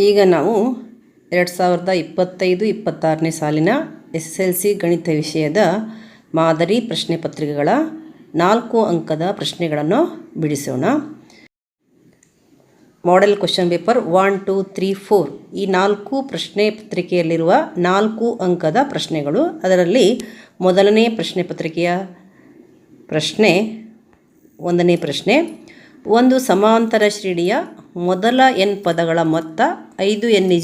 ಈಗ ನಾವು 2025-26ನೇ ಸಾಲಿನ SSLC ಗಣಿತ ವಿಷಯದ ಮಾದರಿ ಪ್ರಶ್ನೆ ಪತ್ರಿಕೆಗಳ 4 ಅಂಕದ ಪ್ರಶ್ನೆಗಳನ್ನು ಬಿಡಿಸೋಣ. ಮಾಡೆಲ್ ಕ್ವೆಶ್ಚನ್ ಪೇಪರ್ 1, 2, 3, 4 ಈ 4 ಪ್ರಶ್ನೆ ಪತ್ರಿಕೆಯಲ್ಲಿರುವ 4 ಅಂಕದ ಪ್ರಶ್ನೆಗಳು. ಅದರಲ್ಲಿ ಮೊದಲನೇ ಪ್ರಶ್ನೆ ಪತ್ರಿಕೆಯ ಪ್ರಶ್ನೆ, 1ನೇ ಪ್ರಶ್ನೆ, ಒಂದು ಸಮಾಂತರ ಶ್ರೇಣಿಯ ಮೊದಲ n ಪದಗಳ ಮೊತ್ತ 5n =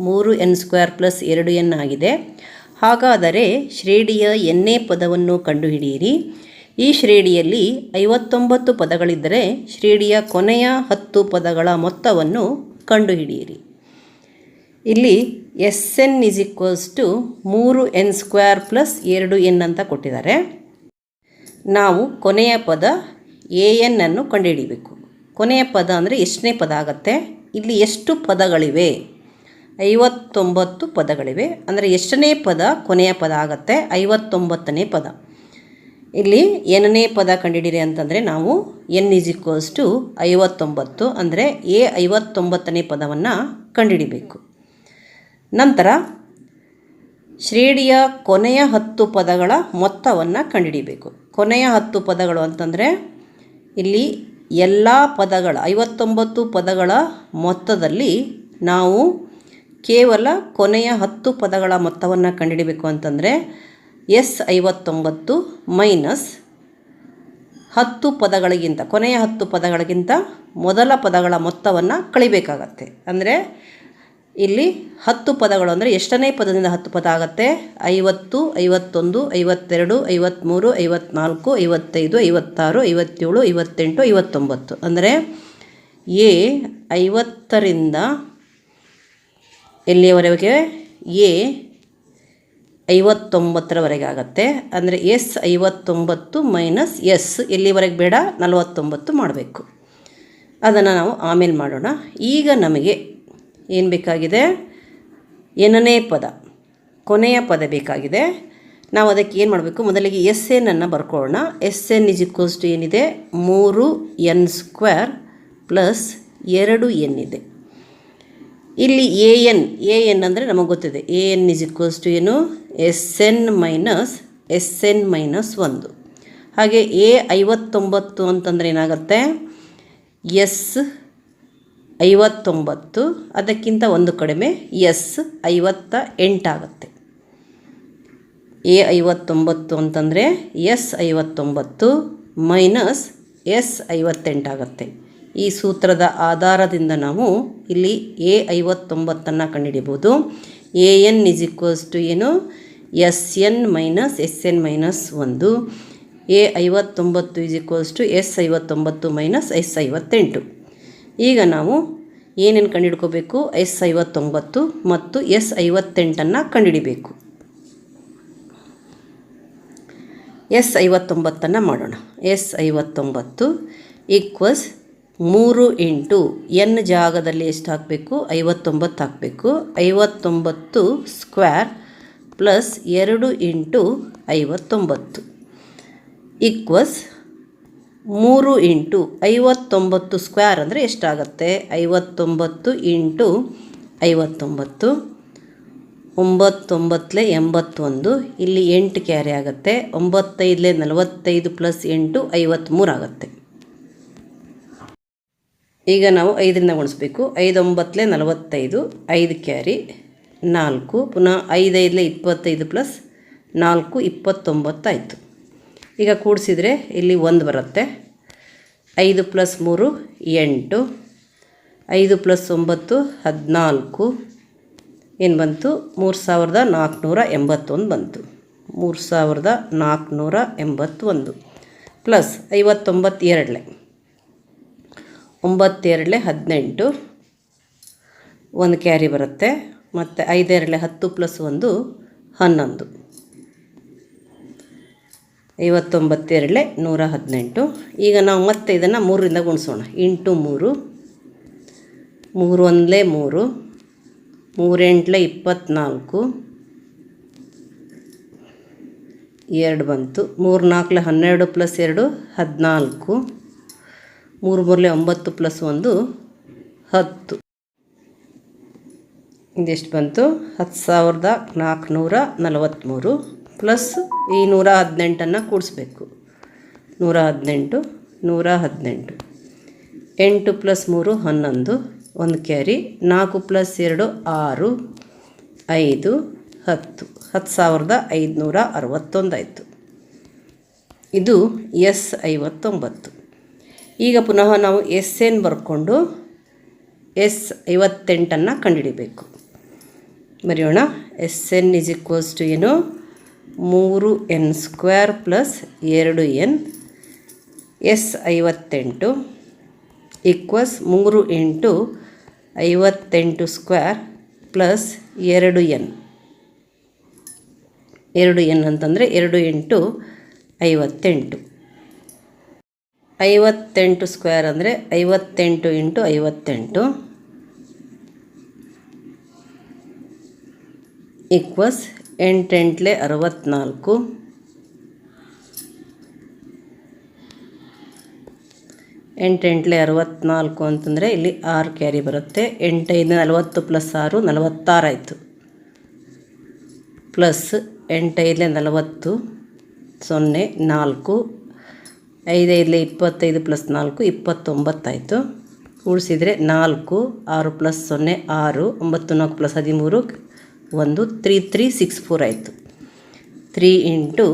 3n² + 2n ಆಗಿದೆ. ಹಾಗಾದರೆ ಶ್ರೇಣಿಯ nನೇ ಪದವನ್ನು ಕಂಡುಹಿಡಿಯಿರಿ. ಈ ಶ್ರೇಣಿಯಲ್ಲಿ 59 ಪದಗಳಿದ್ದರೆ ಶ್ರೇಣಿಯ ಕೊನೆಯ 10 ಪದಗಳ ಮೊತ್ತವನ್ನು ಕಂಡುಹಿಡಿಯಿರಿ. ಇಲ್ಲಿ Sn = 3n² + 2n ಅಂತ ಕೊಟ್ಟಿದ್ದಾರೆ. ನಾವು ಕೊನೆಯ ಪದ an ಅನ್ನು ಕಂಡುಹಿಡಿಯಬೇಕು. ಕೊನೆಯ ಪದ ಅಂದರೆ ಎಷ್ಟನೇ ಪದ ಆಗುತ್ತೆ? ಇಲ್ಲಿ ಎಷ್ಟು ಪದಗಳಿವೆ? 59 ಪದಗಳಿವೆ. ಅಂದರೆ ಎಷ್ಟನೇ ಪದ ಕೊನೆಯ ಪದ ಆಗುತ್ತೆ? 59ನೇ ಪದ. ಇಲ್ಲಿ nನೇ ಪದ ಕಂಡುಹಿಡಿಯಿರಿ ಅಂತಂದರೆ ನಾವು n = 59 ಅಂದರೆ a 59ನೇ ಪದವನ್ನು ಕಂಡುಹಿಡಿಬೇಕು. ನಂತರ ಶ್ರೇಣಿಯ ಕೊನೆಯ 10 ಪದಗಳ ಮೊತ್ತವನ್ನು ಕಂಡುಹಿಡಿಯಬೇಕು. ಕೊನೆಯ 10 ಪದಗಳು ಅಂತಂದರೆ ಇಲ್ಲಿ ಎಲ್ಲ ಪದಗಳ 59 ಪದಗಳ ಮೊತ್ತದಲ್ಲಿ ನಾವು ಕೇವಲ ಕೊನೆಯ 10 ಪದಗಳ ಮೊತ್ತವನ್ನು ಕಂಡುಹಿಡಿಯಬೇಕು. ಅಂತಂದರೆ S59 ಮೈನಸ್ 10 ಪದಗಳಿಗಿಂತ, ಕೊನೆಯ 10 ಪದಗಳಿಗಿಂತ ಮೊದಲ ಪದಗಳ ಮೊತ್ತವನ್ನು ಕಳಿಬೇಕಾಗತ್ತೆ. ಅಂದರೆ ಇಲ್ಲಿ 10 ಪದಗಳು ಅಂದರೆ ಎಷ್ಟನೇ ಪದದಿಂದ 10 ಪದ ಆಗುತ್ತೆ? 50, 51, 52, 53, 54, 55, 56, 57, 58, 59. ಅಂದರೆ a 50ರಿಂದ ಎಲ್ಲಿಯವರೆಗೆ? a 59ರವರೆಗೆ ಆಗುತ್ತೆ. ಅಂದರೆ S59 ಮೈನಸ್ S ಎಲ್ಲಿವರೆಗೆ ಬೇಡ? 49 ಮಾಡಬೇಕು. ಅದನ್ನು ನಾವು ಆಮೇಲೆ ಮಾಡೋಣ. ಈಗ ನಮಗೆ ಏನು ಬೇಕಾಗಿದೆ? nನೇ ಪದ, ಕೊನೆಯ ಪದ ಬೇಕಾಗಿದೆ. ನಾವು ಅದಕ್ಕೆ ಏನು ಮಾಡಬೇಕು? ಮೊದಲಿಗೆ Sn ಅನ್ನು ಬರ್ಕೊಳ್ಳೋಣ. Sn = ಏನಿದೆ? 3n² + 2n ಇದೆ. ಇಲ್ಲಿ an ಅಂದರೆ ನಮಗೆ ಗೊತ್ತಿದೆ. an = ಏನು? Sn minus Sn - 1. ಹಾಗೆ a 59 ಅಂತಂದರೆ ಏನಾಗುತ್ತೆ? S 59 ಅದಕ್ಕಿಂತ ಒಂದು ಕಡಿಮೆ S 58 ಆಗುತ್ತೆ. a 59 ಅಂತಂದರೆ S 59 ಮೈನಸ್ S 58 ಆಗುತ್ತೆ. ಈ ಸೂತ್ರದ ಆಧಾರದಿಂದ ನಾವು ಇಲ್ಲಿ a 59 ಕಂಡುಹಿಡಿಯಬಹುದು. an = ಏನು? Sn minus Sn - 1. a 59 = S 59 minus S 58. ಈಗ ನಾವು ಏನೇನು ಕಂಡುಹಿಡ್ಕೋಬೇಕು? S 59 ಮತ್ತು S 58 ಕಂಡುಹಿಡಿಬೇಕು. S 59 ಮಾಡೋಣ. S 59 = 3 ಇಂಟು n ಜಾಗದಲ್ಲಿ ಎಷ್ಟು ಹಾಕಬೇಕು? 59 ಹಾಕಬೇಕು. 59² + 2 ಇಂಟು 59 = 3 ಇಂಟು 59² ಅಂದರೆ ಎಷ್ಟಾಗುತ್ತೆ? 59 ಇಂಟು 59, 9 × 81. ಇಲ್ಲಿ 8 ಕ್ಯಾರಿ ಆಗುತ್ತೆ. 9 × 45 + 8 53 ಆಗುತ್ತೆ. ಈಗ ನಾವು 5ರಿಂದ ಗುಣಿಸ್ಬೇಕು. 5 × 9 = 45, 5 ಕ್ಯಾರಿ 4, ಪುನಃ 5 × 5 = 25 + 4 29 ಆಯಿತು. ಈಗ ಕೂಡಿಸಿದರೆ ಇಲ್ಲಿ 1 ಬರುತ್ತೆ. 5 + 3 8, 5 + 9 14. ಏನು ಬಂತು? 3481 ಬಂತು. 3481 ಪ್ಲಸ್ 59 ಎರಡಲೆ 9 ಎರಡಲೆ 18, 1 ಕ್ಯಾರಿ ಬರುತ್ತೆ. ಮತ್ತು 5 ಎರಡಲೆ 10 + 1 11, 59 ಎರಡಲೆ 118. ಈಗ ನಾವು ಮತ್ತೆ ಇದನ್ನು 3ರಿಂದ ಗುಣಿಸೋಣ. ಇಂಟು 3, 3 1 3, 3 8 24, 2 ಬಂತು. 3 4 12 + 2 14, 3 3 9 + 1 10. ಇದೆಷ್ಟು ಬಂತು? 10,443 ಪ್ಲಸ್ ಈ 118 ಕೂಡಿಸ್ಬೇಕು. 118 8 ಪ್ಲಸ್ 3 11, 1 ಕ್ಯಾರಿ, 4 ಪ್ಲಸ್ 2 6, 5 10, 10,561 ಆಯಿತು. ಇದು S59. ಈಗ ಪುನಃ ನಾವು SN ಬರ್ಕೊಂಡು S58 ಕಂಡುಹಿಡಿಬೇಕು. ಬರೆಯೋಣ. SN ಏನು? 3n² plus 2n. S58 equals 3 into 58² plus 2n. 2n ಅಂತಂದರೆ 2 ಇಂಟು 58. 58² ಅಂದರೆ 58 ಇಂಟು 58 ಈಕ್ವಸ್ 8 8 64. 8 8 64 ಅಂತಂದರೆ ಇಲ್ಲಿ 6 ಕ್ಯಾರಿ ಬರುತ್ತೆ. 8 5 40 ಪ್ಲಸ್ 6 46 ಆಯಿತು. ಪ್ಲಸ್ 8 5 40 0 4, 5 5 25 ಪ್ಲಸ್ 4 29 ಆಯಿತು. ಕೂಡಿಸಿದರೆ 4, 6 ಪ್ಲಸ್ 0 6, 9 4 ಪ್ಲಸ್ 13 1, 3364 ಆಯಿತು. 3 ಇಂಟು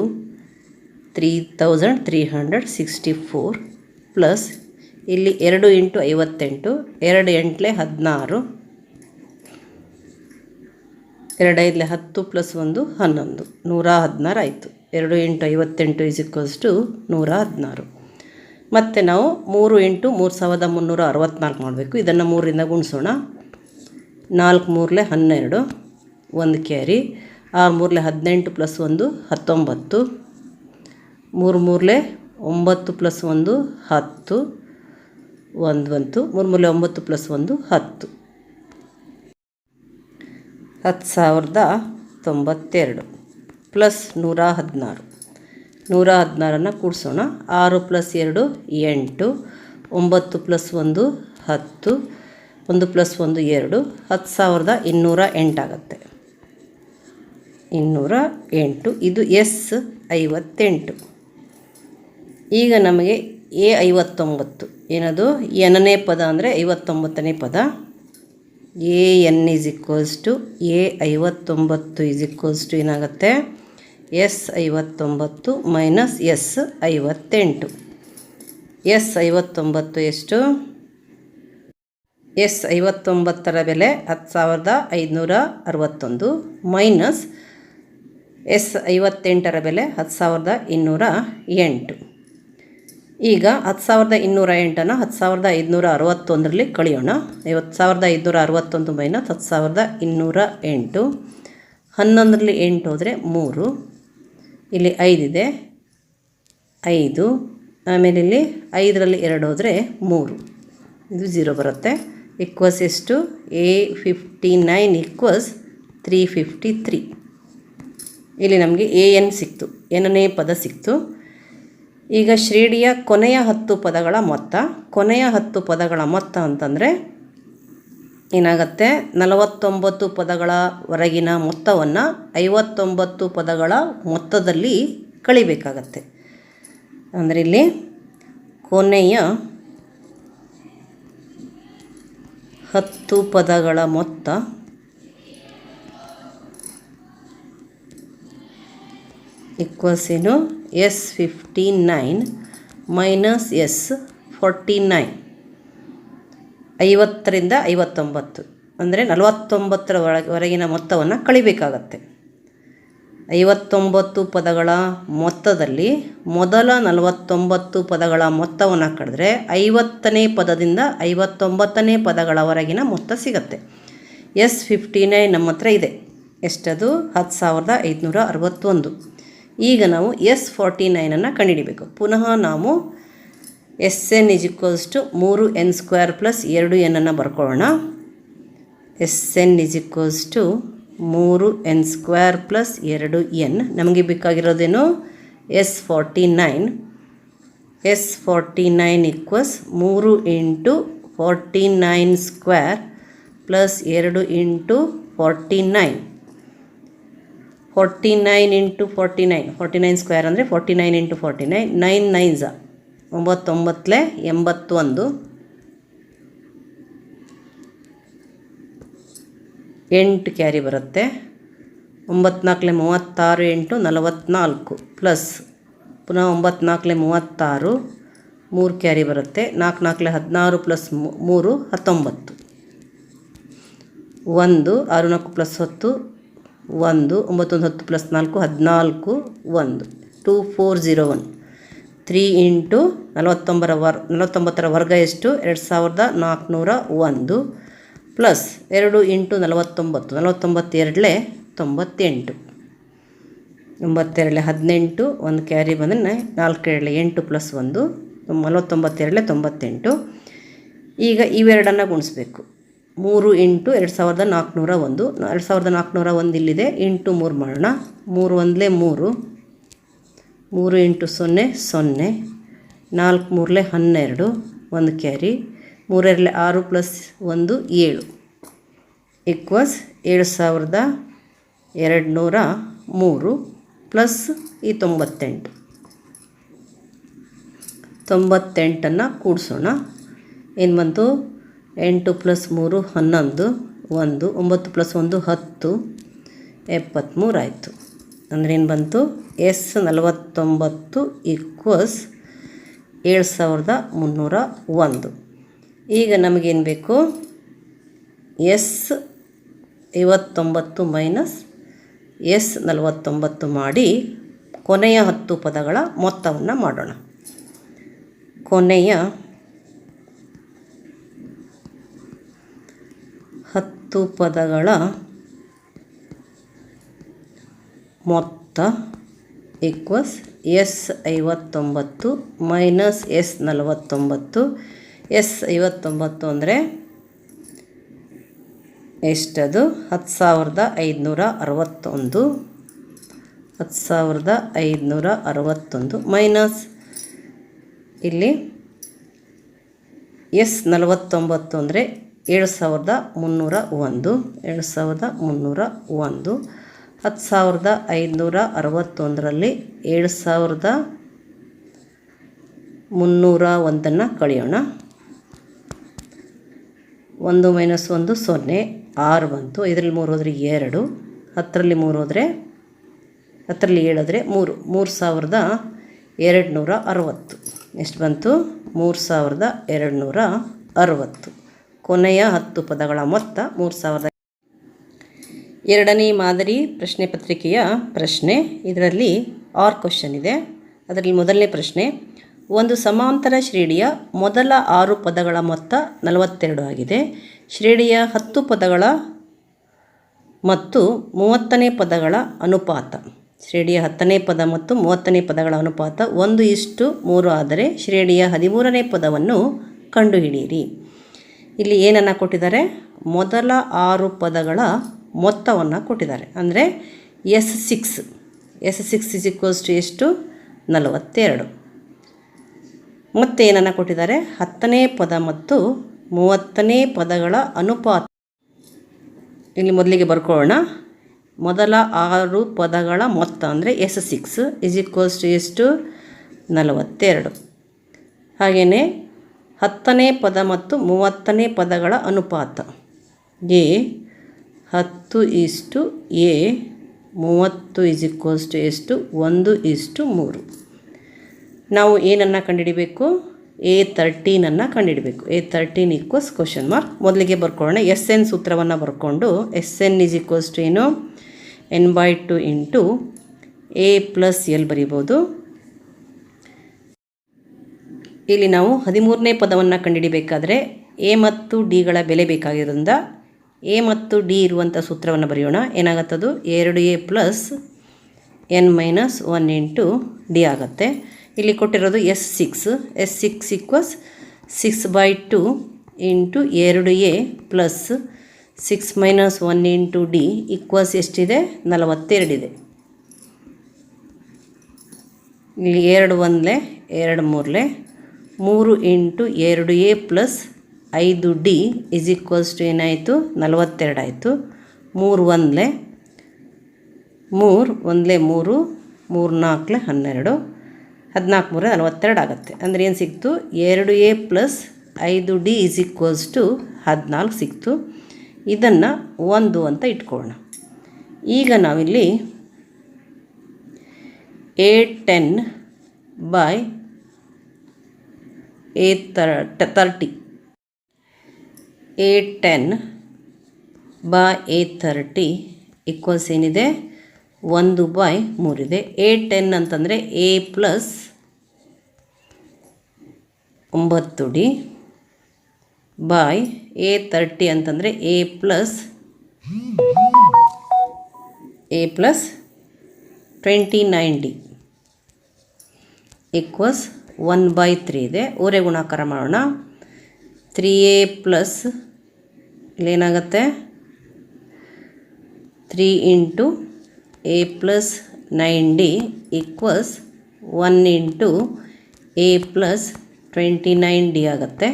3364 ಪ್ಲಸ್ ಇಲ್ಲಿ 2 ಇಂಟು 58, 2 8 16, 2 5 10 ಪ್ಲಸ್ 1 11, 116 ಆಯಿತು. 2 ಇಂಟು 58 116. ಮತ್ತು ನಾವು 3 ಇಂಟು 3364 ಮಾಡಬೇಕು. ಇದನ್ನು 3ರಿಂದ ಗುಣಿಸೋಣ. 4 3 12, 1 ಕ್ಯಾರಿ, 6 3 18 ಪ್ಲಸ್ 1 19, 3 3 9 ಪ್ಲಸ್ 1 10, 1 ಬಂತು. 3 3 9 plus 1 10. 10,092 plus 116. 116 ಕೂಡಿಸೋಣ. 6 plus 2 8, 9 plus 1 10, 1 plus 1 2, 10,208 ಆಗುತ್ತೆ. 208. ಇದು S58. ಈಗ ನಮಗೆ A59 ಏನದು? ಎನನೇ ಪದ ಅಂದರೆ 59ನೇ ಪದ. AN A59 ಏನಾಗುತ್ತೆ? S59 minus S58. S59 ಎಷ್ಟು? S59ರ ಬೆಲೆ 10,561 ಮೈನಸ್ S58ರ ಬೆಲೆ 10,208. ಈಗ 10,208 10,561ರಲ್ಲಿ ಕಳೆಯೋಣ. 10,561 ಮೈನಸ್ 10,208. 11ರಲ್ಲಿ 8 ಹೋದರೆ 3, ಇಲ್ಲಿ 5 ಇದೆ 5, ಆಮೇಲೆ ಇಲ್ಲಿ 5ರಲ್ಲಿ 2 ಹೋದರೆ 3, ಇದು 0 ಬರುತ್ತೆ. ಈಕ್ವಸ್ ಎಷ್ಟು? A59 equals 353. ಇಲ್ಲಿ ನಮಗೆ AN ಸಿಕ್ತು, ಏನನೇ ಪದ ಸಿಕ್ತು. ಈಗ ಶ್ರೇಣಿಯ ಕೊನೆಯ 10 ಪದಗಳ ಮೊತ್ತ. ಕೊನೆಯ 10 ಪದಗಳ ಮೊತ್ತ ಅಂತಂದರೆ ಏನಾಗುತ್ತೆ? 49 ಪದಗಳವರೆಗಿನ ಮೊತ್ತವನ್ನು 59 ಪದಗಳ ಮೊತ್ತದಲ್ಲಿ ಕಳಿಬೇಕಾಗತ್ತೆ. ಅಂದರೆ ಇಲ್ಲಿ ಕೊನೆಯ 10 ಪದಗಳ ಮೊತ್ತ ಈಕ್ವಲ್ಸ್ ಏನು? S59 minus S49. 50ರಿಂದ 59 ಅಂದರೆ 49ವರೆಗಿನ ಮೊತ್ತವನ್ನು ಕಳಿಬೇಕಾಗತ್ತೆ. 59 ಪದಗಳ ಮೊತ್ತದಲ್ಲಿ ಮೊದಲ 49 ಪದಗಳ ಮೊತ್ತವನ್ನು ಕಳೆದ್ರೆ 50ನೇ ಪದದಿಂದ 59ನೇ ಪದಗಳವರೆಗಿನ ಮೊತ್ತ ಸಿಗುತ್ತೆ. S59 ನಮ್ಮ ಹತ್ರ ಇದೆ. ಎಷ್ಟದು? 10,561. ಈಗ ನಾವು S49 ಕಂಡುಹಿಡಿಬೇಕು. ಪುನಃ ನಾವು SN 3n² plus 2n ಬರ್ಕೊಳ್ಳೋಣ. SN 3n² plus 2n. ನಮಗೆ ಬೇಕಾಗಿರೋದೇನು? S49. S49 equals 3 into 49² plus 2 into 49. 49 into 49, 49 square ಅಂದರೆ 49 ಇಂಟು 49, 9 9 99 81, 8 ಕ್ಯಾರಿ ಬರುತ್ತೆ. 9 4 36 8 44 ಪ್ಲಸ್ ಪುನಃ 9 4 36, 3 ಕ್ಯಾರಿ ಬರುತ್ತೆ. 4 4 16 ಪ್ಲಸ್ 3 19, 1 6 4 ಪ್ಲಸ್ 10 1, 9 10 ಪ್ಲಸ್ 4 14, 1 2401. 3 ಇಂಟು 49 ವರ್ಗ ಎಷ್ಟು? 2401 ಪ್ಲಸ್ 2 ಇಂಟು 49, 49 2 98, 92 18, 1 ಕ್ಯಾರಿ ಬಂದರೆ 4 2 8 ಪ್ಲಸ್ 1, 49 98. ಈಗ ಇವೆರಡನ್ನು ಗುಣಿಸ್ಬೇಕು. 3 ಇಂಟು 2401, 2401 ಇಲ್ಲಿದೆ, ಇಂಟು 3 ಮಾಡೋಣ. 3 1 3, 3 into 0 0, 4 3 12, 1 carry, 3 2 6 plus 1 7 equals 7203 plus ಈ 98. 98 ಕೂಡಿಸೋಣ. ಏನು ಬಂತು? 8 ಪ್ಲಸ್ 3 11, 1 9 ಪ್ಲಸ್ 1 10, 73 ಆಯಿತು. ಅಂದರೆ ಏನು ಬಂತು? S49 equals 7301. ಈಗ ನಮಗೇನು ಬೇಕು? S59 ಮೈನಸ್ S49 ಮಾಡಿ ಕೊನೆಯ 10 ಪದಗಳ ಮೊತ್ತವನ್ನು ಮಾಡೋಣ. ಕೊನೆಯ 10 ಪದಗಳ ಮೊತ್ತ equals S59 minus S49. S59 ಅಂದರೆ ಎಷ್ಟದು? 10561, 10561 ಮೈನಸ್ ಇಲ್ಲಿ S49 ಅಂದರೆ 7301, 7301. 10561ರಲ್ಲಿ 7301 ಕಳೆಯೋಣ. 1 ಮೈನಸ್ 1 0, 6 ಬಂತು. 5ರಲ್ಲಿ 3 ಹೋದರೆ 2, 10ರಲ್ಲಿ 3 ಹೋದರೆ 10ರಲ್ಲಿ 7 ಹೋದರೆ 3, 3260. ಎಷ್ಟು ಬಂತು? 3260. ಕೊನೆಯ 10 ಪದಗಳ ಮೊತ್ತ 3000. ಎರಡನೇ ಮಾದರಿ ಪ್ರಶ್ನೆ ಪತ್ರಿಕೆಯ ಪ್ರಶ್ನೆ. ಇದರಲ್ಲಿ 6 ಕ್ವಶನ್ ಇದೆ. ಅದರಲ್ಲಿ ಮೊದಲನೇ ಪ್ರಶ್ನೆ, ಒಂದು ಸಮಾಂತರ ಶ್ರೇಣಿಯ ಮೊದಲ 6 ಪದಗಳ ಮೊತ್ತ 42 ಆಗಿದೆ. ಶ್ರೇಣಿಯ 10 ಪದಗಳ ಮತ್ತು 30ನೇ ಪದಗಳ ಅನುಪಾತ. ಶ್ರೇಣಿಯ 10ನೇ ಪದ ಮತ್ತು 30ನೇ ಪದಗಳ ಅನುಪಾತ 1:3 ಆದರೆ ಶ್ರೇಣಿಯ 13ನೇ ಪದವನ್ನು ಕಂಡುಹಿಡಿಯಿರಿ. ಇಲ್ಲಿ ಏನನ್ನು ಕೊಟ್ಟಿದ್ದಾರೆ? ಮೊದಲ 6 ಪದಗಳ ಮೊತ್ತವನ್ನು ಕೊಟ್ಟಿದ್ದಾರೆ. ಅಂದರೆ S6 ಎಷ್ಟು? 42. ಮತ್ತು ಏನನ್ನು ಕೊಟ್ಟಿದ್ದಾರೆ? 10ನೇ ಪದ ಮತ್ತು 30ನೇ ಪದಗಳ ಅನುಪಾತ. ಇಲ್ಲಿ ಮೊದಲಿಗೆ ಬರ್ಕೊಳ್ಳೋಣ. ಮೊದಲ 6 ಪದಗಳ ಮೊತ್ತ ಅಂದರೆ S6 ಎಷ್ಟು? 42. ಹಾಗೆಯೇ 10ನೇ ಪದ ಮತ್ತು 30ನೇ ಪದಗಳ ಅನುಪಾತ A 10:A, 30 ಎಷ್ಟು? 1:3. ನಾವು ಏನನ್ನು ಕಂಡುಹಿಡಬೇಕು? A13 ಕಂಡುಹಿಡಬೇಕು. A13 equals question mark. ಮೊದಲಿಗೆ ಬರ್ಕೊಳ್ಳೋಣ. SN ಸೂತ್ರವನ್ನು ಬರ್ಕೊಂಡು SN ಏನು? n/2 into A plus L ಬರೀಬೋದು. ಇಲ್ಲಿ ನಾವು 13ನೇ ಪದವನ್ನು ಕಂಡುಹಿಡಿಬೇಕಾದ್ರೆ A ಮತ್ತು Dಗಳ ಬೆಲೆ ಬೇಕಾಗಿರೋದ್ರಿಂದ A ಮತ್ತು D ಇರುವಂಥ ಸೂತ್ರವನ್ನು ಬರೆಯೋಣ. ಏನಾಗುತ್ತದು? 2A plus n-1 into D ಆಗುತ್ತೆ. ಇಲ್ಲಿ ಕೊಟ್ಟಿರೋದು S6 equals 6/2 into 2A plus 6-1 into D equals ಎಷ್ಟಿದೆ? 42 ಇದೆ. ಇಲ್ಲಿ 2 1 2 3 3 ಇಂಟು 2A ಪ್ಲಸ್ 5D ಏನಾಯಿತು? 42 ಆಯಿತು. 3 1 3 1 3 3 4 12 14 3 42 ಆಗುತ್ತೆ. ಅಂದರೆ ಏನು ಸಿಕ್ತು? 2a plus 5d is equals to 14 ಸಿಕ್ತು. ಇದನ್ನು 1 ಅಂತ ಇಟ್ಕೊಳ್ಳೋಣ. ಈಗ ನಾವಿಲ್ಲಿ a10 by a30 a10 by a30 equals ಏನಿದೆ? 1/3 ಇದೆ. a10 ಅಂತಂದರೆ a plus 9d by a30 ಅಂತಂದರೆ a ಪ್ಲಸ್ 29d ಈಕ್ವಲ್ಸ್ 1/3 ಇದೆ. ಓರೆ ಗುಣಾಕಾರ ಮಾಡೋಣ. 3a ಪ್ಲಸ್ ಇಲ್ಲೇನಾಗುತ್ತೆ? 3 into a plus 9d equals 1 into a plus 29d ಆಗುತ್ತೆ.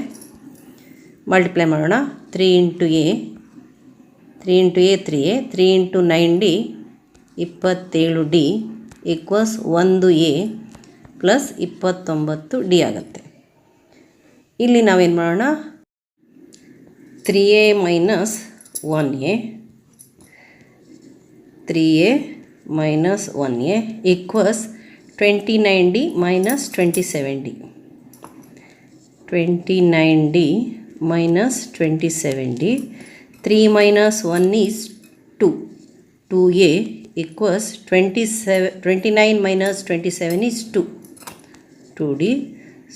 ಮಲ್ಟಿಪ್ಲೈ ಮಾಡೋಣ. 3 into a 3a 3 into 9d 27d equals 1a plus 29d ಆಗುತ್ತೆ. ಇಲ್ಲಿ ನಾವೇನು ಮಾಡೋಣ? 3a minus 1a 3a minus 1a equals 29d minus 27d 29d minus 27d. 3 minus 1 is 2. 2a equals 29 minus 27 is 2. 2d.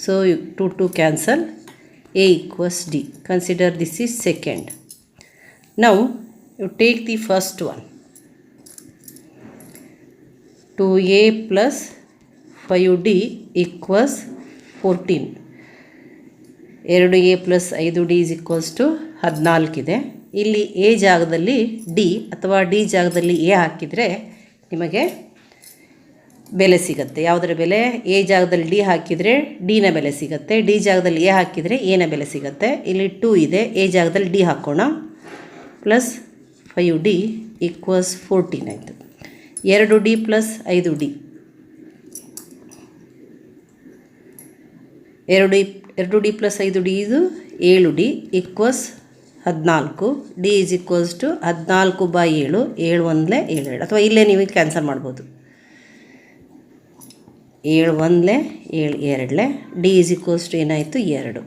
So 2 cancel. A equals d. Consider this is second. Now you take the first one. 2a plus 5d equals 14. 2a plus 5d is equals to 14 ಇದೆ. ಇಲ್ಲಿ A ಜಾಗದಲ್ಲಿ D ಅಥವಾ D ಜಾಗದಲ್ಲಿ A ಹಾಕಿದರೆ ನಿಮಗೆ ಬೆಲೆ ಸಿಗುತ್ತೆ. ಯಾವುದರ ಬೆಲೆ? ಎ ಜಾಗದಲ್ಲಿ ಡಿ ಹಾಕಿದರೆ ಡಿನ ಬೆಲೆ ಸಿಗುತ್ತೆ, ಡಿ ಜಾಗದಲ್ಲಿ ಎ ಹಾಕಿದರೆ ಎನ ಬೆಲೆ ಸಿಗುತ್ತೆ. ಇಲ್ಲಿ 2 ಇದೆ, ಎ ಜಾಗದಲ್ಲಿ ಡಿ ಹಾಕೋಣ. ಪ್ಲಸ್ 5d ಈಕ್ವಲ್ಸ್ 14 ಆಯಿತು. 2d plus 5d 2d plus 5d ಇದು 7d equals 14. D is equals to 14/7 7 1 7 2 ಅಥವಾ ಇಲ್ಲೇ ನೀವು ಕ್ಯಾನ್ಸಲ್ ಮಾಡ್ಬೋದು. 7 1 7 2 ಡಿ ಈಸ್ ಈಕ್ವಲ್ಸ್ ಟು ಏನಾಯಿತು? 2.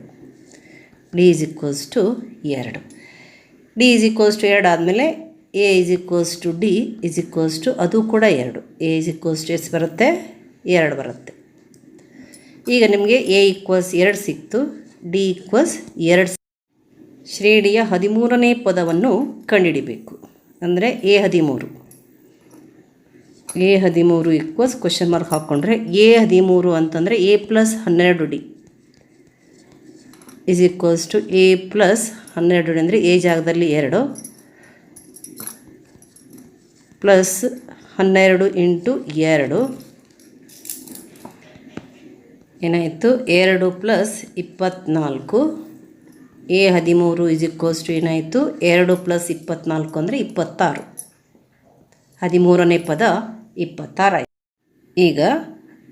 D is equals to 2. D is equals to 2 ಆದಮೇಲೆ A is equals to D is equals to ಅದು ಕೂಡ 2. A is equals to ಎಷ್ಟು ಬರುತ್ತೆ? 2 ಬರುತ್ತೆ. ಈಗ ನಿಮಗೆ ಎ ಈಕ್ವಲ್ಸ್ 2 ಸಿಕ್ತು, ಡಿ ಈಕ್ವಲ್ಸ್ 2. ಶ್ರೇಣಿಯ 13ನೇ ಪದವನ್ನು ಕಂಡುಹಿಡಿಬೇಕು. ಅಂದರೆ A13 ಈಕ್ವಲ್ಸ್ ಕ್ವಶನ್ ಮಾರ್ಕ್ ಹಾಕ್ಕೊಂಡ್ರೆ A13 ಅಂತಂದರೆ a plus 12d is equals to a plus 12d ಅಂದರೆ ಎ ಜಾಗದಲ್ಲಿ 2 ಪ್ಲಸ್ 12 ಇಂಟು 2 ಏನಾಯಿತು? 2 plus 24. A13 is equals to ಏನಾಯಿತು? 2 ಪ್ಲಸ್ 24 ಅಂದರೆ 26. 13ನೇ ಪದ 26 ಆಯಿತು. ಈಗ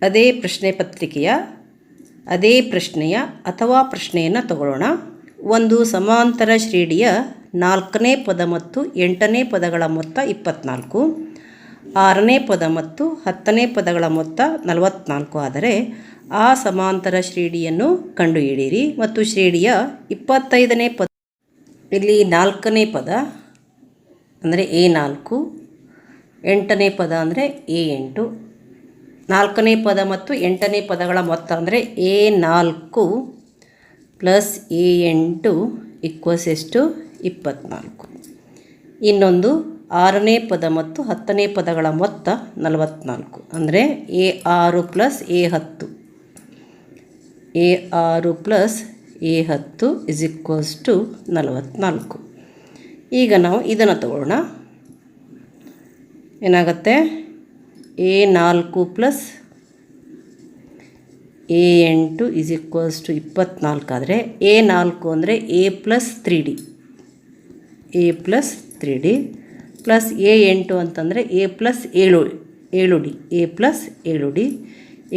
ಅದೇ ಪ್ರಶ್ನೆ ಪತ್ರಿಕೆಯ ಅದೇ ಪ್ರಶ್ನೆಯ ಅಥವಾ ಪ್ರಶ್ನೆಯನ್ನು ತಗೊಳ್ಳೋಣ. ಒಂದು ಸಮಾಂತರ ಶ್ರೇಣಿಯ 4ನೇ ಪದ ಮತ್ತು 8ನೇ ಪದಗಳ ಮೊತ್ತ 24, 6ನೇ ಪದ ಮತ್ತು 10ನೇ ಪದಗಳ ಮೊತ್ತ 44 ಆದರೆ ಆ ಸಮಾಂತರ ಶ್ರೇಣಿಯನ್ನು ಕಂಡುಹಿಡಿಯಿರಿ ಮತ್ತು ಶ್ರೇಣಿಯ 25ನೇ ಪದ. ಇಲ್ಲಿ 4ನೇ ಪದ ಅಂದರೆ A4, 8ನೇ ಪದ ಅಂದರೆ A8. 4ನೇ ಪದ ಮತ್ತು 8ನೇ ಪದಗಳ ಮೊತ್ತ ಅಂದರೆ A4 ಪ್ಲಸ್ A8 ಈಕ್ವಲ್ಸ್ ಎಷ್ಟು? 24. ಇನ್ನೊಂದು 6ನೇ ಪದ ಮತ್ತು 10ನೇ ಪದಗಳ ಮೊತ್ತ 44 ಅಂದರೆ A6 plus A10. A6 plus A10 is equals to 44. ಈಗ ನಾವು ಇದನ್ನು ತಗೊಳ್ಳೋಣ. ಏನಾಗುತ್ತೆ? A4 plus A8 is equals to 24 ಆದರೆ A4 ಅಂದರೆ A plus 3D A plus 3D plus A 8 ಅಂತಂದರೆ A plus 7 D A plus 7 D